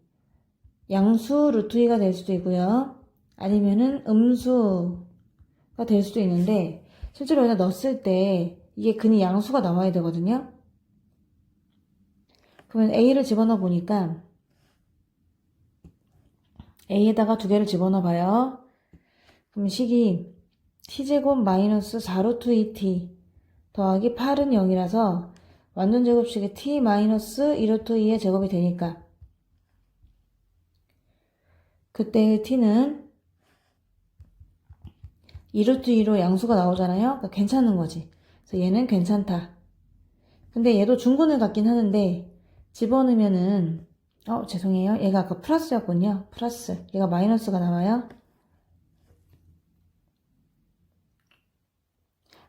Speaker 1: 양수 루트 2가 될 수도 있고요. 아니면은 음수가 될 수도 있는데 실제로 여기다 넣었을 때 이게 근이 양수가 나와야 되거든요. 그러면 a를 집어넣어 보니까 a에다가 두 개를 집어넣어 봐요. 그럼 식이 t제곱 마이너스 4루트 2t 더하기 8은 0이라서 완전 제곱식이 t 마이너스 2루트 2의 제곱이 되니까 그때의 t는 2루트 2로 양수가 나오잖아요. 그러니까 괜찮은 거지. 그래서 얘는 괜찮다. 근데 얘도 중근을 갖긴 하는데 집어넣으면은 죄송해요. 얘가 아까 플러스였군요. 플러스. 얘가 마이너스가 나와요.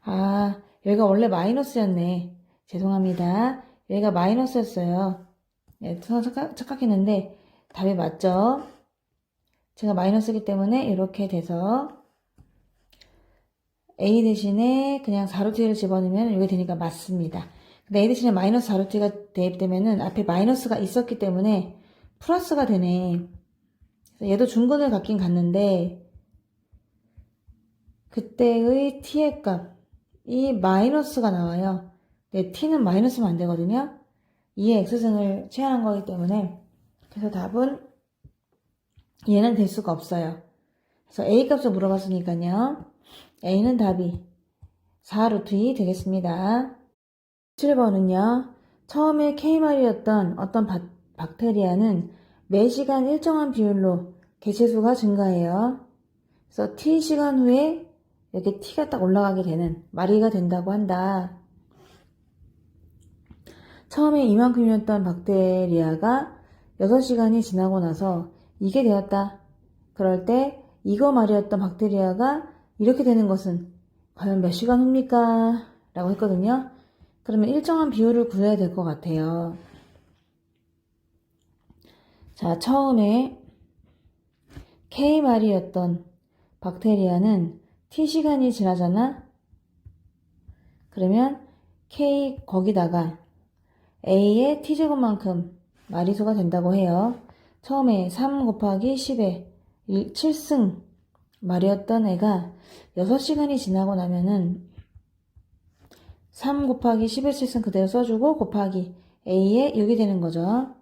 Speaker 1: 아, 여기가 원래 마이너스였네. 죄송합니다. 여기가 마이너스였어요. 네, 착각했는데 답이 맞죠? 제가 마이너스이기 때문에 이렇게 돼서 a 대신에 그냥 4루트를 집어넣으면 이게 되니까 맞습니다. 근데 a 대신에 마이너스 4루트가 대입되면은 앞에 마이너스가 있었기 때문에 플러스가 되네. 그래서 얘도 중근을 갖긴 갖는데 그때의 t의 값이 마이너스가 나와요. 네, t는 마이너스면 안 되거든요. 2의 x승을 취하는 거기 때문에 그래서 답은 얘는 될 수가 없어요. 그래서 a 값을 물어봤으니까요. a는 답이 4루트 2 되겠습니다. 7번은요. 처음에 K말이었던 어떤 박테리아는 매 시간 일정한 비율로 개체수가 증가해요. 그래서 T시간 후에 이렇게 T가 딱 올라가게 되는 마리가 된다고 한다. 처음에 이만큼이었던 박테리아가 6시간이 지나고 나서 이게 되었다. 그럴 때 이거 말이었던 박테리아가 이렇게 되는 것은 과연 몇 시간 후입니까? 라고 했거든요. 그러면 일정한 비율을 구해야 될 것 같아요. 자, 처음에 K말이었던 박테리아는 T시간이 지나잖아? 그러면 K 거기다가 A의 T제곱만큼 마리수가 된다고 해요. 처음에 3 곱하기 10에 7승 말이었던 애가 6시간이 지나고 나면은 3 곱하기 10의 7승 그대로 써주고 곱하기 A의 6이 되는 거죠.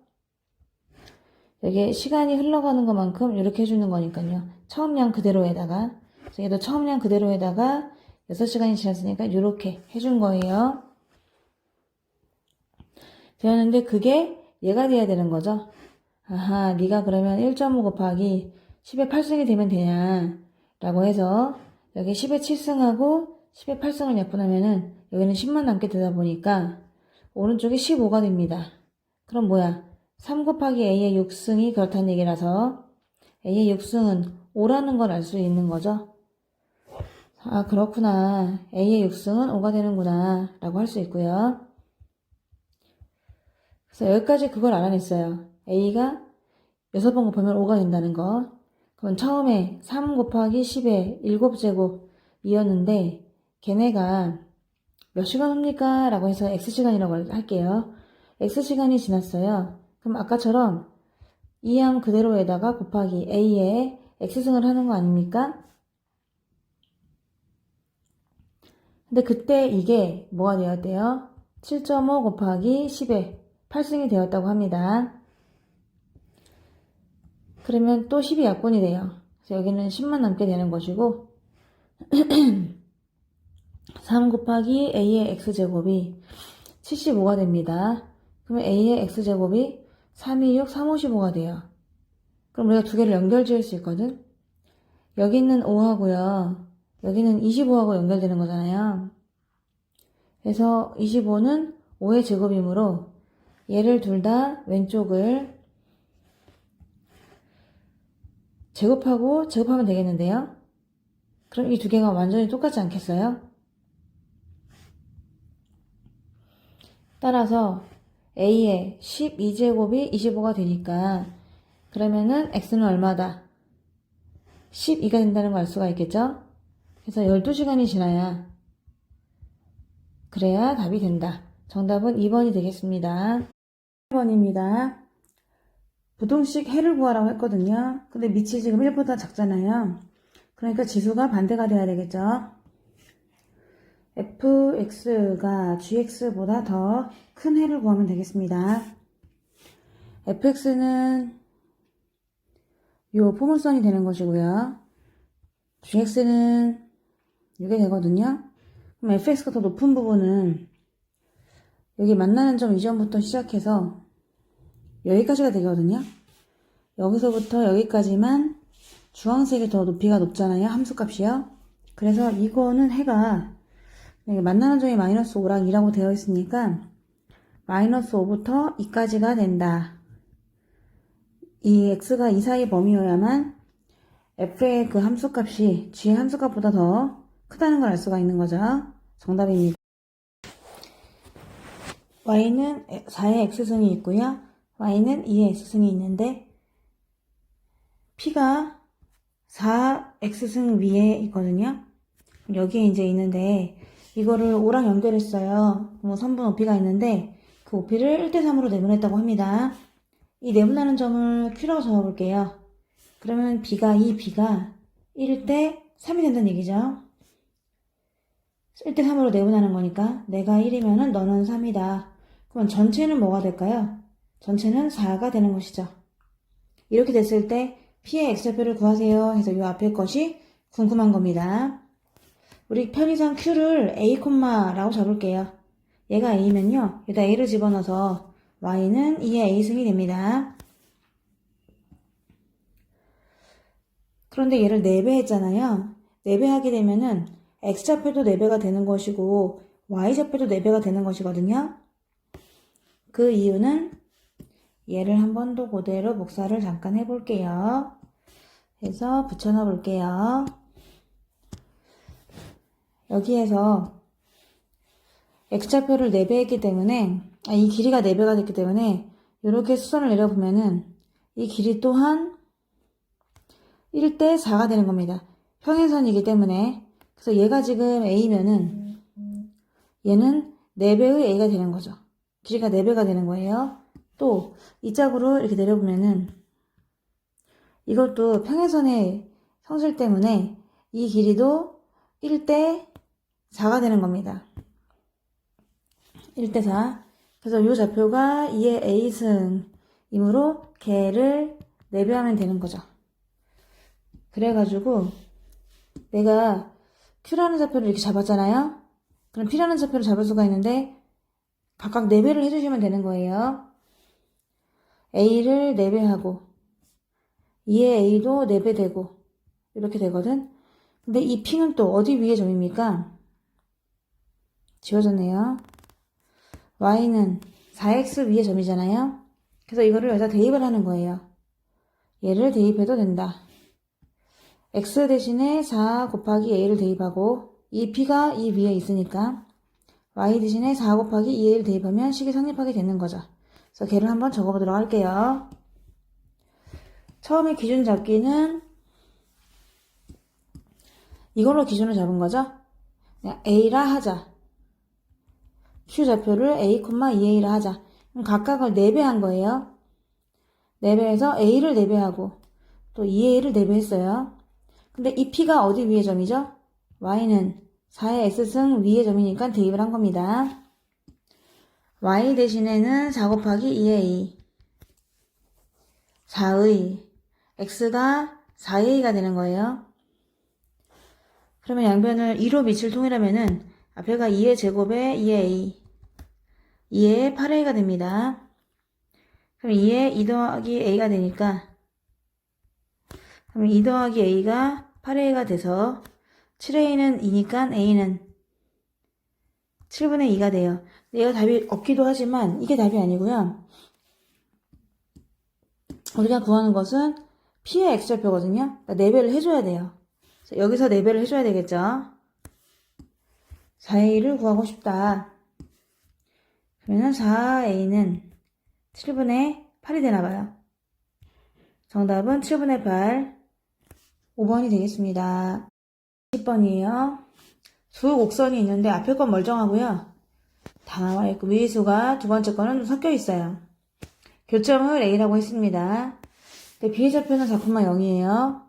Speaker 1: 여기에 시간이 흘러가는 것만큼 이렇게 해주는 거니까요. 처음량 그대로에다가 그래서 얘도 처음량 그대로에다가 6시간이 지났으니까 이렇게 해준 거예요. 되었는데 그게 얘가 돼야 되는 거죠. 아하, 네가 그러면 1.5 곱하기 10의 8승이 되면 되냐 라고 해서 여기 10의 7승하고 10의 8승을 약분하면은 여기는 10만 남게 되다 보니까 오른쪽이 15가 됩니다. 그럼 뭐야? 3 곱하기 A의 6승이 그렇다는 얘기라서 A의 6승은 5라는 걸 알 수 있는 거죠. 아, 그렇구나. A의 6승은 5가 되는구나 라고 할 수 있고요. 그래서 여기까지 그걸 알아냈어요. A가 6번 곱하면 5가 된다는 거. 그럼 처음에 3 곱하기 10의 7제곱이었는데 걔네가 몇 시간 합니까? 라고 해서 X시간이라고 할게요. X시간이 지났어요. 그럼 아까처럼 이 항 그대로에다가 곱하기 A에 X승을 하는 거 아닙니까? 근데 그때 이게 뭐가 되었대요? 7.5 곱하기 10에 8승이 되었다고 합니다. 그러면 또 10이 약분이 돼요. 그래서 여기는 10만 넘게 되는 것이고 3 곱하기 a의 x제곱이 75가 됩니다. 그러면 a의 x제곱이 326, 355가 돼요. 그럼 우리가 두 개를 연결 지을 수 있거든. 여기 있는 5하고요. 여기는 25하고 연결되는 거잖아요. 그래서 25는 5의 제곱이므로 얘를 둘 다 왼쪽을 제곱하면 되겠는데요. 그럼 이 두 개가 완전히 똑같지 않겠어요? 따라서 a의 12제곱이 25가 되니까 그러면은 x는 얼마다? 12가 된다는 걸 알 수가 있겠죠? 그래서 12시간이 지나야 그래야 답이 된다. 정답은 2번이 되겠습니다. 1번입니다. 부동식 해를 구하라고 했거든요. 근데 밑이 지금 1보다 작잖아요. 그러니까 지수가 반대가 돼야 되겠죠. fx가 gx보다 더 큰 해를 구하면 되겠습니다. fx는 요 포물선이 되는 것이고요. gx는 이게 되거든요. 그럼 fx가 더 높은 부분은 여기 만나는 점 이전부터 시작해서 여기까지가 되거든요. 여기서부터 여기까지만 주황색이 더 높이가 높잖아요. 함수값이요. 그래서 이거는 해가 여기 만나는 점이 마이너스 5랑 2라고 되어 있으니까 마이너스 5부터 2까지가 된다. 이 x가 2 사이 범위여야만 f의 그 함수값이 g의 함수값보다 더 크다는 걸 알 수가 있는 거죠. 정답입니다. y는 4의 x승이 있고요. y는 2의 x승이 있는데 p가 4x승 위에 있거든요. 여기에 이제 있는데 이거를 5랑 연결했어요. 뭐 선분 높이가 있는데 그 높이를 1대3으로 내분했다고 합니다. 이 내분하는 점을 q라고 적어볼게요. 그러면 이 b가 1대3이 된다는 얘기죠. 1대3으로 내분하는 거니까 내가 1이면은 너는 3이다. 그럼 전체는 뭐가 될까요? 전체는 4가 되는 것이죠. 이렇게 됐을 때 p의 x좌표를 구하세요 해서 이 앞에 것이 궁금한 겁니다. 우리 편의상 q를 a, 라고 잡을게요. 얘가 a면요. 여기다 a를 집어넣어서 y는 2의 a승이 됩니다. 그런데 얘를 4배 했잖아요. 4배 하게 되면은 x좌표도 4배가 되는 것이고 y좌표도 4배가 되는 것이거든요. 그 이유는 얘를 한 번 더 그대로 복사를 잠깐 해볼게요. 해서 붙여넣어 볼게요. 여기에서 x좌표를 4배 했기 때문에 이 길이가 4배가 됐기 때문에 이렇게 수선을 내려보면은 이 길이 또한 1대4가 되는 겁니다. 평행선이기 때문에. 그래서 얘가 지금 a면은 얘는 4배의 a가 되는 거죠. 길이가 4배가 되는 거예요. 또 이 짝으로 이렇게 내려보면은 이것도 평행선의 성질 때문에 이 길이도 1대4가 되는 겁니다. 1대4. 그래서 이 좌표가 2의 a승이므로 걔를 4배하면 되는 거죠. 그래가지고 내가 q라는 좌표를 이렇게 잡았잖아요. 그럼 p라는 좌표를 잡을 수가 있는데 각각 4배를 해주시면 되는 거예요. a를 4배하고 2의 a도 4배 되고 이렇게 되거든. 근데 이 p는 또 어디 위의 점입니까? 지워졌네요. y는 4x 위의 점이잖아요. 그래서 이거를 여기다 대입을 하는 거예요. 얘를 대입해도 된다. x 대신에 4 곱하기 a를 대입하고 이 p가 이 위에 있으니까 y 대신에 4 곱하기 2a를 대입하면 식이 성립하게 되는 거죠. 그래서 걔를 한번 적어보도록 할게요. 처음에 기준 잡기는 이걸로 기준을 잡은 거죠. 그냥 a라 하자. q좌표를 a, 2a라 하자. 그럼 각각을 4배 한 거예요. 4배해서 a를 4배하고 또 2a를 4배 했어요. 근데 이 p가 어디 위의 점이죠? y는 4의 x승 위의 점이니까 대입을 한 겁니다. y 대신에는 4 곱하기 2a 4의 x가 4a가 되는 거예요. 그러면 양변을 2로 밑을 통일하면은 앞에가 2의 제곱에 2a, 2의 8a가 됩니다. 그럼 2의 2 더하기 a가 되니까, 그럼 2 더하기 a가 8a가 돼서 7a는 2니까 a는 7분의 2가 돼요. 얘가 답이 없기도 하지만 이게 답이 아니고요. 우리가 구하는 것은 p의 x좌표거든요. 그러니까 4배를 해줘야 돼요. 여기서 4배를 해줘야 되겠죠. 4a를 구하고 싶다. 그러면 4a는 7분의 8이 되나봐요. 정답은 7분의 8, 5번이 되겠습니다. 10번이에요. 두 곡선이 있는데 앞에 건 멀쩡하고요. 다 나와있고 위의 수가 두 번째 거는 좀 섞여 있어요. 교점을 A라고 했습니다. 근데 B의 좌표는 4,0이에요.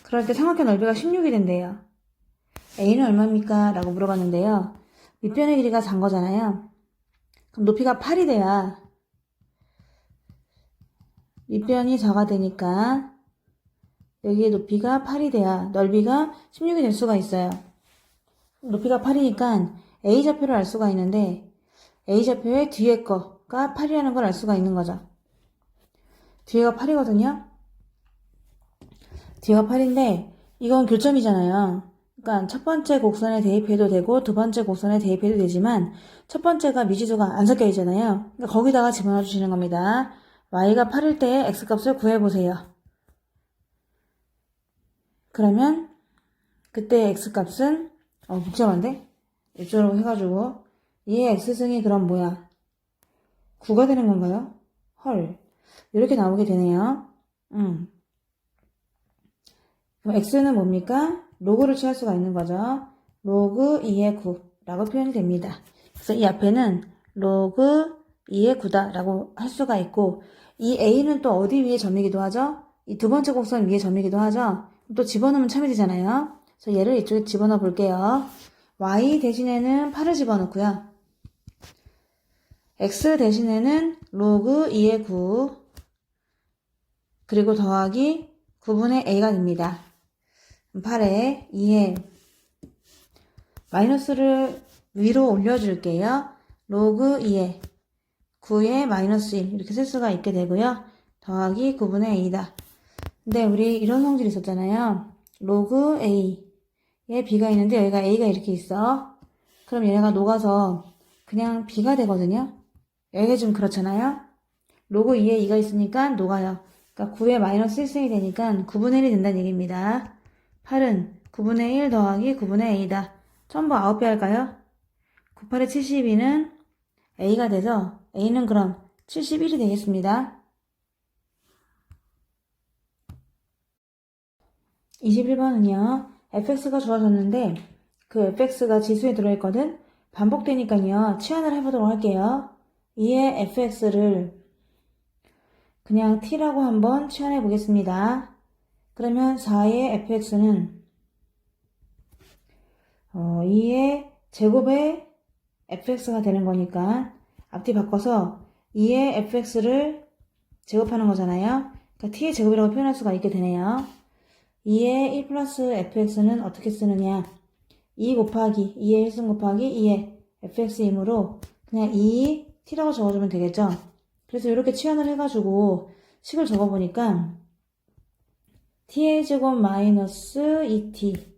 Speaker 1: 그럴 때 삼각형 넓이가 16이 된대요. A는 얼마입니까? 라고 물어봤는데요. 밑변의 길이가 산 거잖아요. 그럼 높이가 8이 돼야 밑변이 4가 되니까 여기에 높이가 8이 돼야 넓이가 16이 될 수가 있어요. 높이가 8이니까 A좌표를 알 수가 있는데 A좌표의 뒤에 거가 8이라는 걸 알 수가 있는 거죠. 뒤에가 8이거든요. 뒤에가 8인데 이건 교점이잖아요. 그러니까 첫 번째 곡선에 대입해도 되고 두 번째 곡선에 대입해도 되지만 첫 번째가 미지수가 안 섞여 있잖아요. 그러니까 거기다가 집어넣어 주시는 겁니다. y가 8일 때의 x값을 구해보세요. 그러면 그때 x값은 복잡한데? 이쪽으로 해가지고 얘의 x승이 그럼 뭐야? 9가 되는 건가요? 헐, 이렇게 나오게 되네요. 그럼 x는 뭡니까? 로그를 취할 수가 있는 거죠. 로그 2의 9라고 표현이 됩니다. 그래서 이 앞에는 로그 2의 9다 라고 할 수가 있고 이 a는 또 어디 위에 점이기도 하죠? 이 두 번째 곡선 위에 점이기도 하죠? 또 집어넣으면 참이 되잖아요. 그래서 얘를 이쪽에 집어넣어 볼게요. y 대신에는 8을 집어넣고요. x 대신에는 로그 2의 9 그리고 더하기 9분의 a가 됩니다. 8에 2에 마이너스를 위로 올려줄게요. 로그 2에 9에 마이너스 1 이렇게 쓸 수가 있게 되고요. 더하기 9분의 a다. 근데 우리 이런 성질이 있었잖아요. 로그 a에 b가 있는데 여기가 a가 이렇게 있어. 그럼 얘네가 녹아서 그냥 b가 되거든요. 여기가 좀 그렇잖아요. 로그 2에 2가 있으니까 녹아요. 그러니까 9에 마이너스 1승이 되니까 9분의 1이 된다는 얘기입니다. 8은 9분의 1 더하기 9분의 a다. 전부 9배 할까요? 9, 8에 72는 a가 돼서 a는 그럼 71이 되겠습니다. 21번은요. fx가 주어졌는데 그 fx가 지수에 들어있거든. 반복되니까요. 치환을 해보도록 할게요. 이에 fx를 그냥 t라고 한번 치환해 보겠습니다. 그러면 4의 fx는 2의 제곱의 fx가 되는 거니까 앞뒤 바꿔서 2의 fx를 제곱하는 거잖아요. 그러니까 t의 제곱이라고 표현할 수가 있게 되네요. 2의 1 플러스 fx는 어떻게 쓰느냐? 2 곱하기 2의 1승 곱하기 2의 fx이므로 그냥 2t라고 적어주면 되겠죠? 그래서 이렇게 치환을 해가지고 식을 적어보니까 t의 제곱 마이너스 2t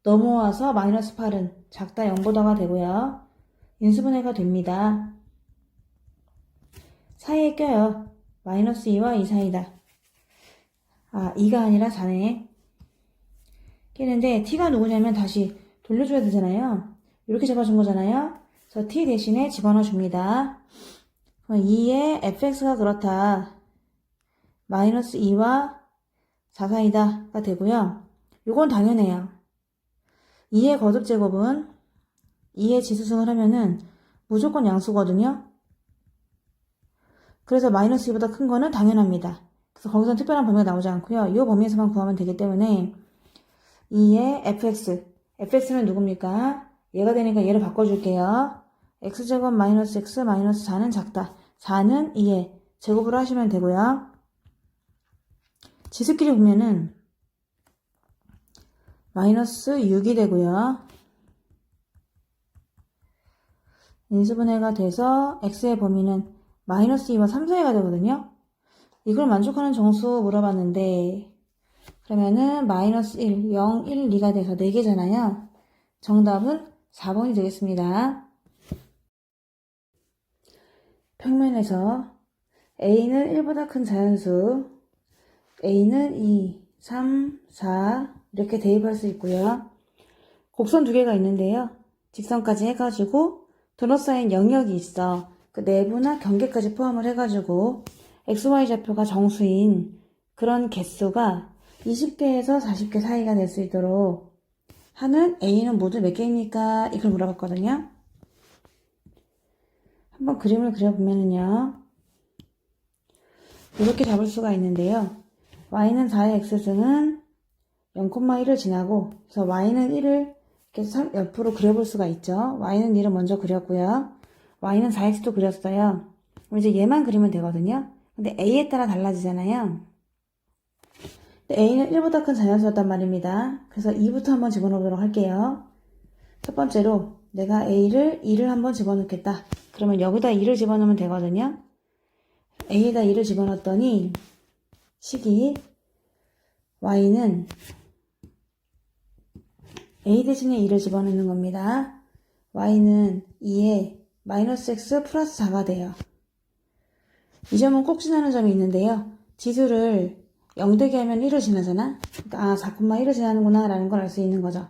Speaker 1: 넘어와서 마이너스 8은 작다 0보다가 되고요. 인수분해가 됩니다. 사이에 껴요. 마이너스 2와 2 사이다. 2가 아니라 4네. 끼는데 t가 누구냐면 다시 돌려줘야 되잖아요. 이렇게 잡아준 거잖아요. 그래서 t 대신에 집어넣어 줍니다. 2의 fx가 그렇다. 마이너스 2와 4 사이다가 되고요. 이건 당연해요. 2의 거듭제곱은 2의 지수승을 하면은 무조건 양수거든요. 그래서 마이너스 2보다 큰 거는 당연합니다. 그래서 거기서는 특별한 범위가 나오지 않고요. 이 범위에서만 구하면 되기 때문에 2의 fx는 누굽니까? 얘가 되니까 얘를 바꿔줄게요. x제곱 마이너스 x 마이너스 4는 작다. 4는 2의 제곱으로 하시면 되고요. 지수끼리 보면은 마이너스 6이 되고요. 인수분해가 돼서 x의 범위는 마이너스 2와 3 사이가 되거든요. 이걸 만족하는 정수 물어봤는데 그러면은 마이너스 1, 0, 1, 2가 돼서 4개잖아요. 정답은 4번이 되겠습니다. 평면에서 a는 1보다 큰 자연수, a는 2, 3, 4 이렇게 대입할 수 있고요. 곡선 두 개가 있는데요. 직선까지 해가지고 둘러싸인 영역이 있어. 그 내부나 경계까지 포함을 해가지고 XY 좌표가 정수인 그런 개수가 20개에서 40개 사이가 될 수 있도록 하는 A는 모두 몇 개입니까? 이걸 물어봤거든요. 한번 그림을 그려보면요. 이렇게 잡을 수가 있는데요. Y는 4의 X승은 0,1을 지나고 그래서 Y는 1을 이렇게 옆으로 그려볼 수가 있죠. Y는 1을 먼저 그렸고요. Y는 4X도 그렸어요. 그럼 이제 얘만 그리면 되거든요. 근데 A에 따라 달라지잖아요. 근데 A는 1보다 큰 자연수였단 말입니다. 그래서 2부터 한번 집어넣도록 할게요. 첫 번째로 내가 A를 2를 한번 집어넣겠다. 그러면 여기다 2를 집어넣으면 되거든요. A에다 2를 집어넣었더니 식이 Y는 A 대신에 2를 집어넣는 겁니다. Y는 2에 마이너스 X 플러스 4가 돼요. 이 점은 꼭 지나는 점이 있는데요. 지수를 0되게 하면 1을 지나잖아. 그러니까 4,1을 지나는구나 라는 걸 알 수 있는 거죠.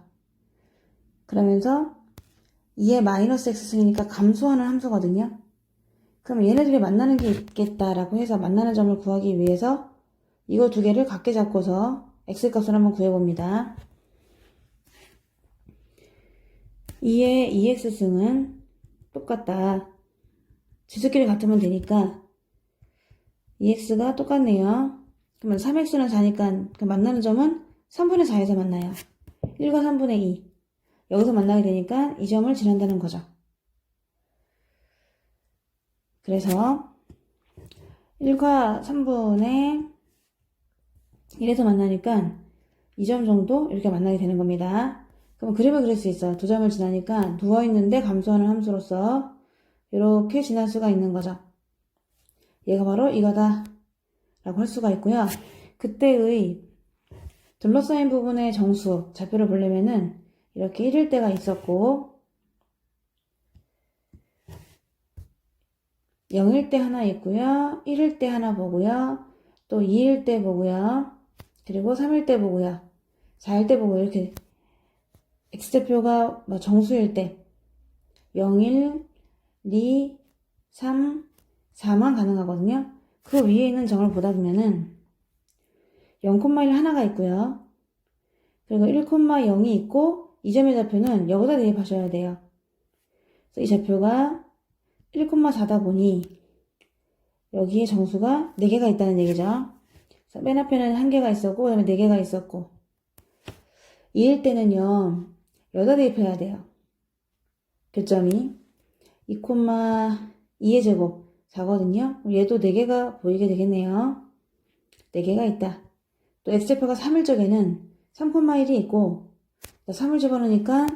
Speaker 1: 그러면서 2의 마이너스 X승이니까 감소하는 함수거든요. 그럼 얘네들이 만나는 게 있겠다라고 해서 만나는 점을 구하기 위해서 이거 두 개를 같게 잡고서 X값을 한번 구해봅니다. 2의 2X승은 똑같다. 지수끼리 같으면 되니까 2X가 똑같네요. 그러면 3X는 4니까 그 만나는 점은 3분의 4에서 만나요. 1과 3분의 2. 여기서 만나게 되니까 이 점을 지난다는 거죠. 그래서 1과 3분의 1에서 만나니까 이 점 정도 이렇게 만나게 되는 겁니다. 그럼 그림을 그릴 수 있어. 두 점을 지나니까 누워있는데 감소하는 함수로서 이렇게 지날 수가 있는 거죠. 얘가 바로 이거다 라고 할 수가 있고요. 그때의 둘러싸인 부분의 정수, 좌표를 보려면은 이렇게 1일 때가 있었고 0일 때 하나 있고요. 1일 때 하나 보고요. 또 2일 때 보고요. 그리고 3일 때 보고요. 4일 때 보고 이렇게 X좌표가 정수일 때 0일, 2, 3, 4만 가능하거든요. 그 위에 있는 점을 보다 보면은 0,1 하나가 있고요. 그리고 1,0이 있고 이 점의 좌표는 여기다 대입하셔야 돼요. 그래서 이 좌표가 1,4다 보니 여기에 정수가 4개가 있다는 얘기죠. 그래서 맨 앞에는 1개가 있었고 그 다음에 4개가 있었고 2일 때는요. 여기다 대입해야 돼요. 교점이 2,2의 제곱 4거든요. 얘도 4개가 보이게 되겠네요. 4개가 있다. 또 X좌표가 3일 쪽에는 3,1이 있고 3을 집어넣으니까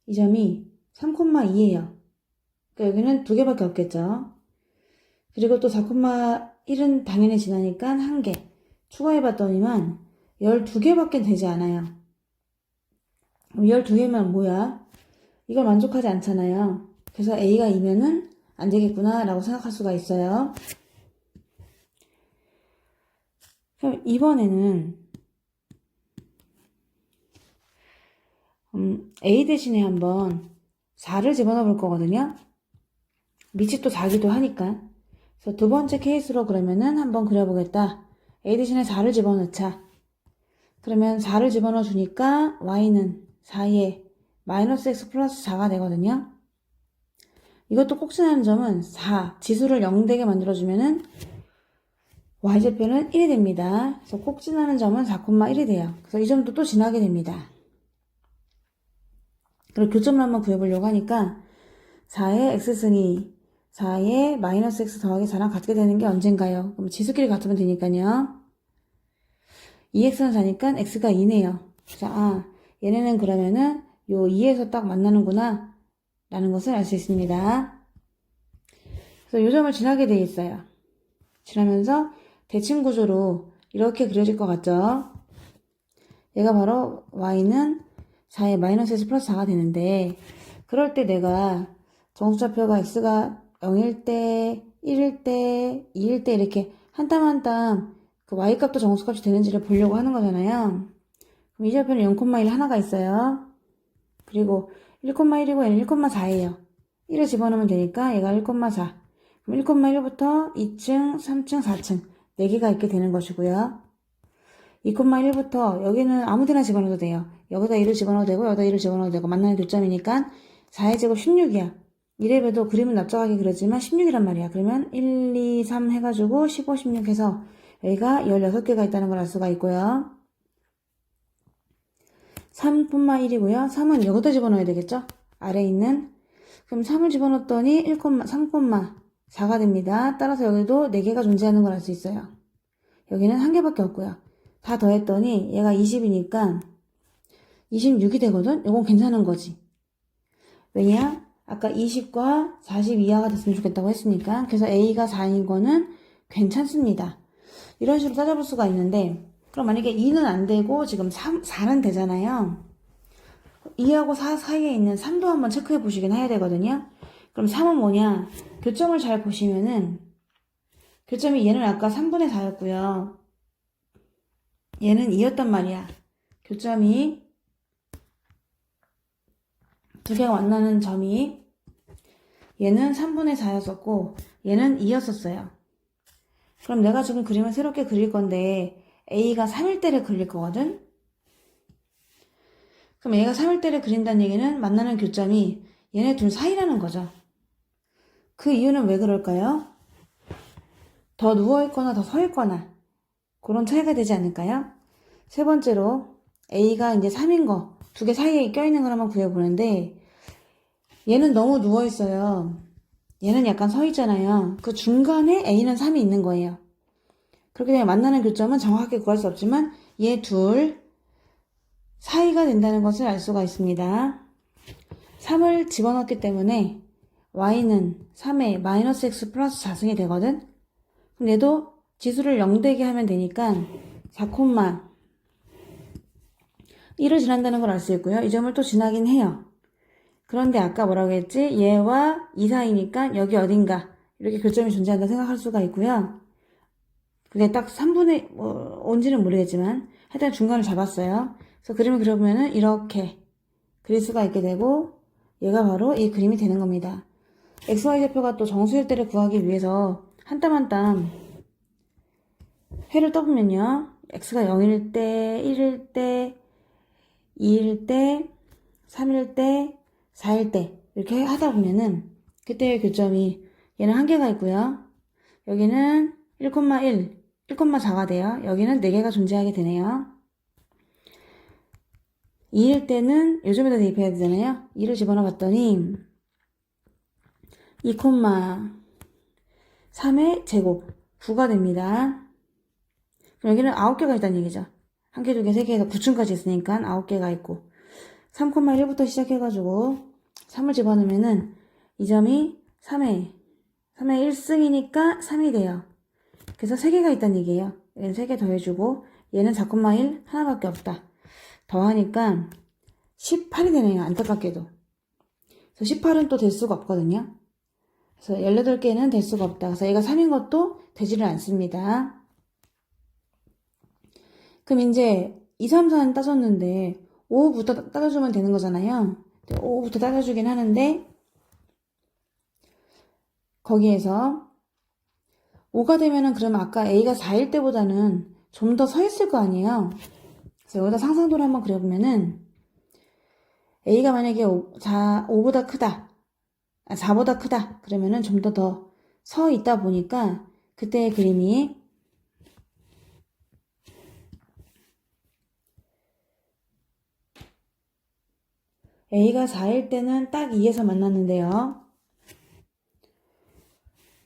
Speaker 1: 이 점이 3,2예요. 그러니까 여기는 2개밖에 없겠죠. 그리고 또 4,1은 당연히 지나니까 1개 추가해봤더니만 12개밖에 되지 않아요. 12개면 뭐야? 이걸 만족하지 않잖아요. 그래서 A가 2면은 안 되겠구나 라고 생각할 수가 있어요. 그럼 이번에는 A 대신에 한번 4를 집어넣어 볼 거거든요. 밑이 또 4기도 하니까. 그래서 두 번째 케이스로 그러면은 한번 그려보겠다. A 대신에 4를 집어넣자. 그러면 4를 집어넣어 주니까 Y는 4에 마이너스 X 플러스 4가 되거든요. 이것도 꼭 지나는 점은 4, 지수를 0되게 만들어주면은 Y좌표는 1이 됩니다. 그래서 꼭 지나는 점은 4,1이 돼요. 그래서 이 점도 또 지나게 됩니다. 그리고 교점을 한번 구해보려고 하니까 4의 X승이 4의 마이너스 X 더하기 4랑 같게 되는 게 언젠가요? 그럼 지수끼리 같으면 되니까요. 2x는 4니까 x가 2네요. 그래서 얘네는 그러면은 요 2에서 딱 만나는구나 라는 것을 알 수 있습니다. 그래서 요 점을 지나게 돼 있어요. 지나면서 대칭 구조로 이렇게 그려질 것 같죠? 얘가 바로 y는 4에 마이너스에서 플러스 4가 되는데, 그럴 때 내가 정수좌표가 x가 0일 때, 1일 때, 2일 때 이렇게 한 땀 한 땀 그 y값도 정수값이 되는지를 보려고 하는 거잖아요. 그럼 이 좌표는 0,1 하나가 있어요. 그리고 1,1이고 얘는 1,4예요. 1을 집어넣으면 되니까 얘가 1,4. 그럼 1,1부터 2층, 3층, 4층 4개가 있게 되는 것이고요. 2,1부터 여기는 아무 데나 집어넣어도 돼요. 여기다 1을 집어넣어도 되고 여기다 1을 집어넣어도 되고 만나는 교점이니까 4의 제곱 16이야. 이래봬도 그림은 납작하게 그려지만 16이란 말이야. 그러면 1, 2, 3 해가지고 15, 16 해서 여기가 16개가 있다는 걸 알 수가 있고요. 3,1이고요. 3은 여기다 집어넣어야 되겠죠? 아래에 있는. 그럼 3을 집어넣었더니 3,4가 됩니다. 따라서 여기도 4개가 존재하는 걸 알 수 있어요. 여기는 한 개밖에 없고요. 다 더했더니 얘가 20이니까 26이 되거든? 이건 괜찮은 거지. 왜냐? 아까 20과 40 이하가 됐으면 좋겠다고 했으니까. 그래서 A가 4인 거는 괜찮습니다. 이런 식으로 따져볼 수가 있는데, 그럼 만약에 2는 안 되고 지금 4는 되잖아요. 2하고 4 사이에 있는 3도 한번 체크해 보시긴 해야 되거든요. 그럼 3은 뭐냐? 교점을 잘 보시면은, 교점이 얘는 아까 3분의 4였고요. 얘는 2였단 말이야. 교점이 두 개가 만나는 점이 얘는 3분의 4였었고 얘는 2였었어요. 그럼 내가 지금 그림을 새롭게 그릴 건데 A가 3일 때를 그릴 거거든? 그럼 얘가 3일 때를 그린다는 얘기는 만나는 교점이 얘네 둘 사이라는 거죠. 그 이유는 왜 그럴까요? 더 누워있거나 더 서있거나 그런 차이가 되지 않을까요? 세 번째로 A가 이제 3인 거 두 개 사이에 껴있는 걸 한번 그려보는데 얘는 너무 누워있어요. 얘는 약간 서있잖아요. 그 중간에 A는 3이 있는 거예요. 그렇게 되면 만나는 교점은 정확하게 구할 수 없지만 얘 둘 사이가 된다는 것을 알 수가 있습니다. 3을 집어넣기 때문에 y는 3에 마이너스 x 플러스 4승이 되거든? 그럼 얘도 지수를 0되게 하면 되니까 4,1을 지난다는 걸 알 수 있고요. 이 점을 또 지나긴 해요. 그런데 아까 뭐라고 했지? 얘와 2 사이니까 여기 어딘가 이렇게 교점이 존재한다 생각할 수가 있고요. 그게 딱 3분의 온지는 모르겠지만 하여튼 중간을 잡았어요. 그래서 그림을 그려보면은 이렇게 그릴 수가 있게 되고 얘가 바로 이 그림이 되는 겁니다. XY 좌표가 또 정수일 때를 구하기 위해서 한 땀 한 땀 회를 떠보면요. X가 0일 때, 1일 때, 2일 때, 3일 때, 4일 때 이렇게 하다 보면은 그때의 교점이 얘는 한 개가 있고요. 여기는 1,1, 1,4가 돼요. 여기는 4개가 존재하게 되네요. 2일 때는 요즘에다 대입해야 되잖아요. 2를 집어넣어 봤더니 2,3의 제곱 9가 됩니다. 그럼 여기는 9개가 있다는 얘기죠. 1개, 2개, 3개 해서 9층까지 있으니까 9개가 있고 3,1부터 시작해가지고 3을 집어넣으면은 이 점이 3의 1승이니까 3이 돼요. 그래서 3개가 있다는 얘기예요. 얘는 3개 더해주고 얘는 4,1 하나밖에 없다. 더하니까 18이 되네요. 안타깝게도. 그래서 18은 또 될 수가 없거든요. 그래서 18개는 될 수가 없다. 그래서 얘가 3인 것도 되지를 않습니다. 그럼 이제 2, 3, 4는 따졌는데 5부터 따져주면 되는 거잖아요. 5부터 따져주긴 하는데 거기에서 5가 되면은 그러면 아까 A가 4일 때보다는 좀 더 서 있을 거 아니에요. 그래서 여기다 상상도를 한번 그려보면은 A가 만약에 5보다 크다. 4보다 크다. 그러면은 좀 더 서 있다 보니까 그때의 그림이 A가 4일 때는 딱 2에서 만났는데요.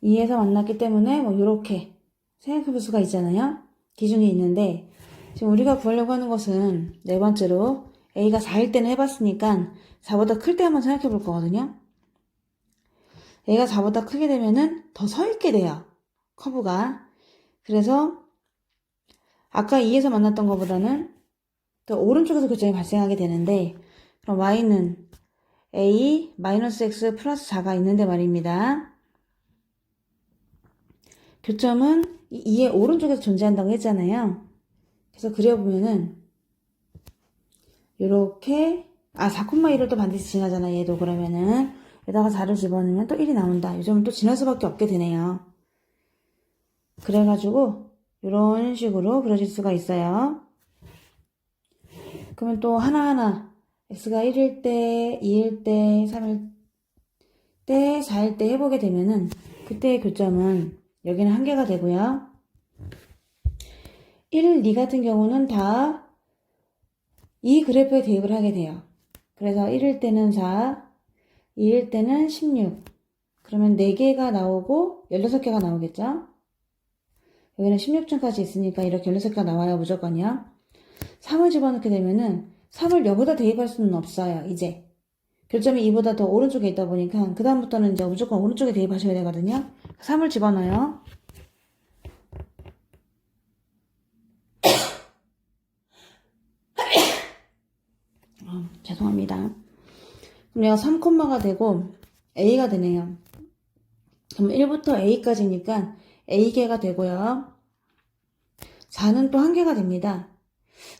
Speaker 1: 2에서 만났기 때문에 뭐 이렇게 생각해 볼 수가 있잖아요. 기준이 있는데 지금 우리가 구하려고 하는 것은 네 번째로 A가 4일 때는 해봤으니까 4보다 클 때 한번 생각해 볼 거거든요. A가 4보다 크게 되면은 더 서 있게 돼요. 커브가. 그래서 아까 2에서 만났던 것보다는 더 오른쪽에서 교점이 발생하게 되는데, 그럼 Y는 A 마이너스 X 플러스 4가 있는데 말입니다. 교점은 2의 오른쪽에서 존재한다고 했잖아요. 그래서 그려보면은 요렇게 4,1을 또 반드시 지나잖아. 얘도. 그러면은 여기다가 4를 집어넣으면 또 1이 나온다. 요즘은 또 지날 수밖에 없게 되네요. 그래가지고 이런 식으로 그려질 수가 있어요. 그러면 또 하나하나 x가 1일 때, 2일 때, 3일 때, 4일 때 해보게 되면은 그때의 교점은 여기는 1개가 되고요. 1, 2 같은 경우는 다 이 그래프에 대입을 하게 돼요. 그래서 1일 때는 4, 2일 때는 16. 그러면 4개가 나오고 16개가 나오겠죠? 여기는 16층까지 있으니까 이렇게 16개가 나와요. 무조건요. 3을 집어넣게 되면은 3을 여기다 대입할 수는 없어요. 이제. 교점이 2보다 더 오른쪽에 있다 보니까 그 다음부터는 이제 무조건 오른쪽에 대입하셔야 되거든요. 3을 집어넣어요. 죄송합니다. 그럼 얘가 3콤마가 되고 A가 되네요. 그럼 1부터 A까지니까 A개가 되고요. 4는 또 1개가 됩니다.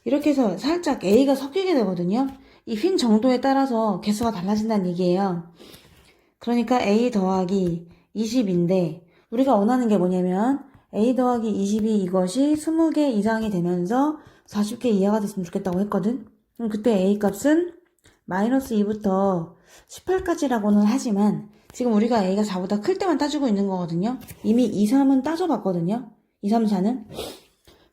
Speaker 1: 이렇게 해서 살짝 A가 섞이게 되거든요. 이 휜 정도에 따라서 개수가 달라진다는 얘기예요. 그러니까 A 더하기 20인데 우리가 원하는 게 뭐냐면 A 더하기 20이 이것이 20개 이상이 되면서 40개 이하가 됐으면 좋겠다고 했거든. 그럼 그때 A 값은 마이너스 2부터 18까지라고는 하지만 지금 우리가 A가 4보다 클 때만 따지고 있는 거거든요. 이미 2, 3은 따져봤거든요. 2, 3, 4는.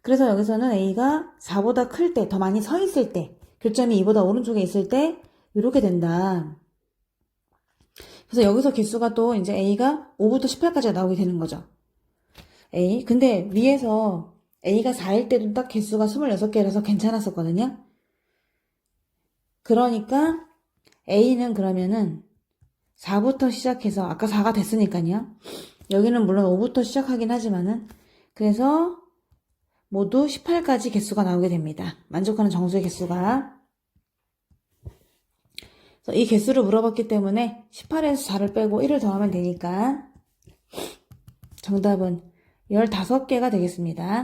Speaker 1: 그래서 여기서는 A가 4보다 클 때, 더 많이 서 있을 때, 교점이 2보다 오른쪽에 있을 때 이렇게 된다. 그래서 여기서 개수가 또 이제 A가 5부터 18까지가 나오게 되는 거죠. A. 근데 위에서 A가 4일 때도 딱 개수가 26개라서 괜찮았었거든요. 그러니까 A는 그러면은 4부터 시작해서 아까 4가 됐으니까요. 여기는 물론 5부터 시작하긴 하지만은 그래서 모두 18까지 개수가 나오게 됩니다. 만족하는 정수의 개수가. 그래서 이 개수를 물어봤기 때문에 18에서 4를 빼고 1을 더하면 되니까 정답은 15개가 되겠습니다.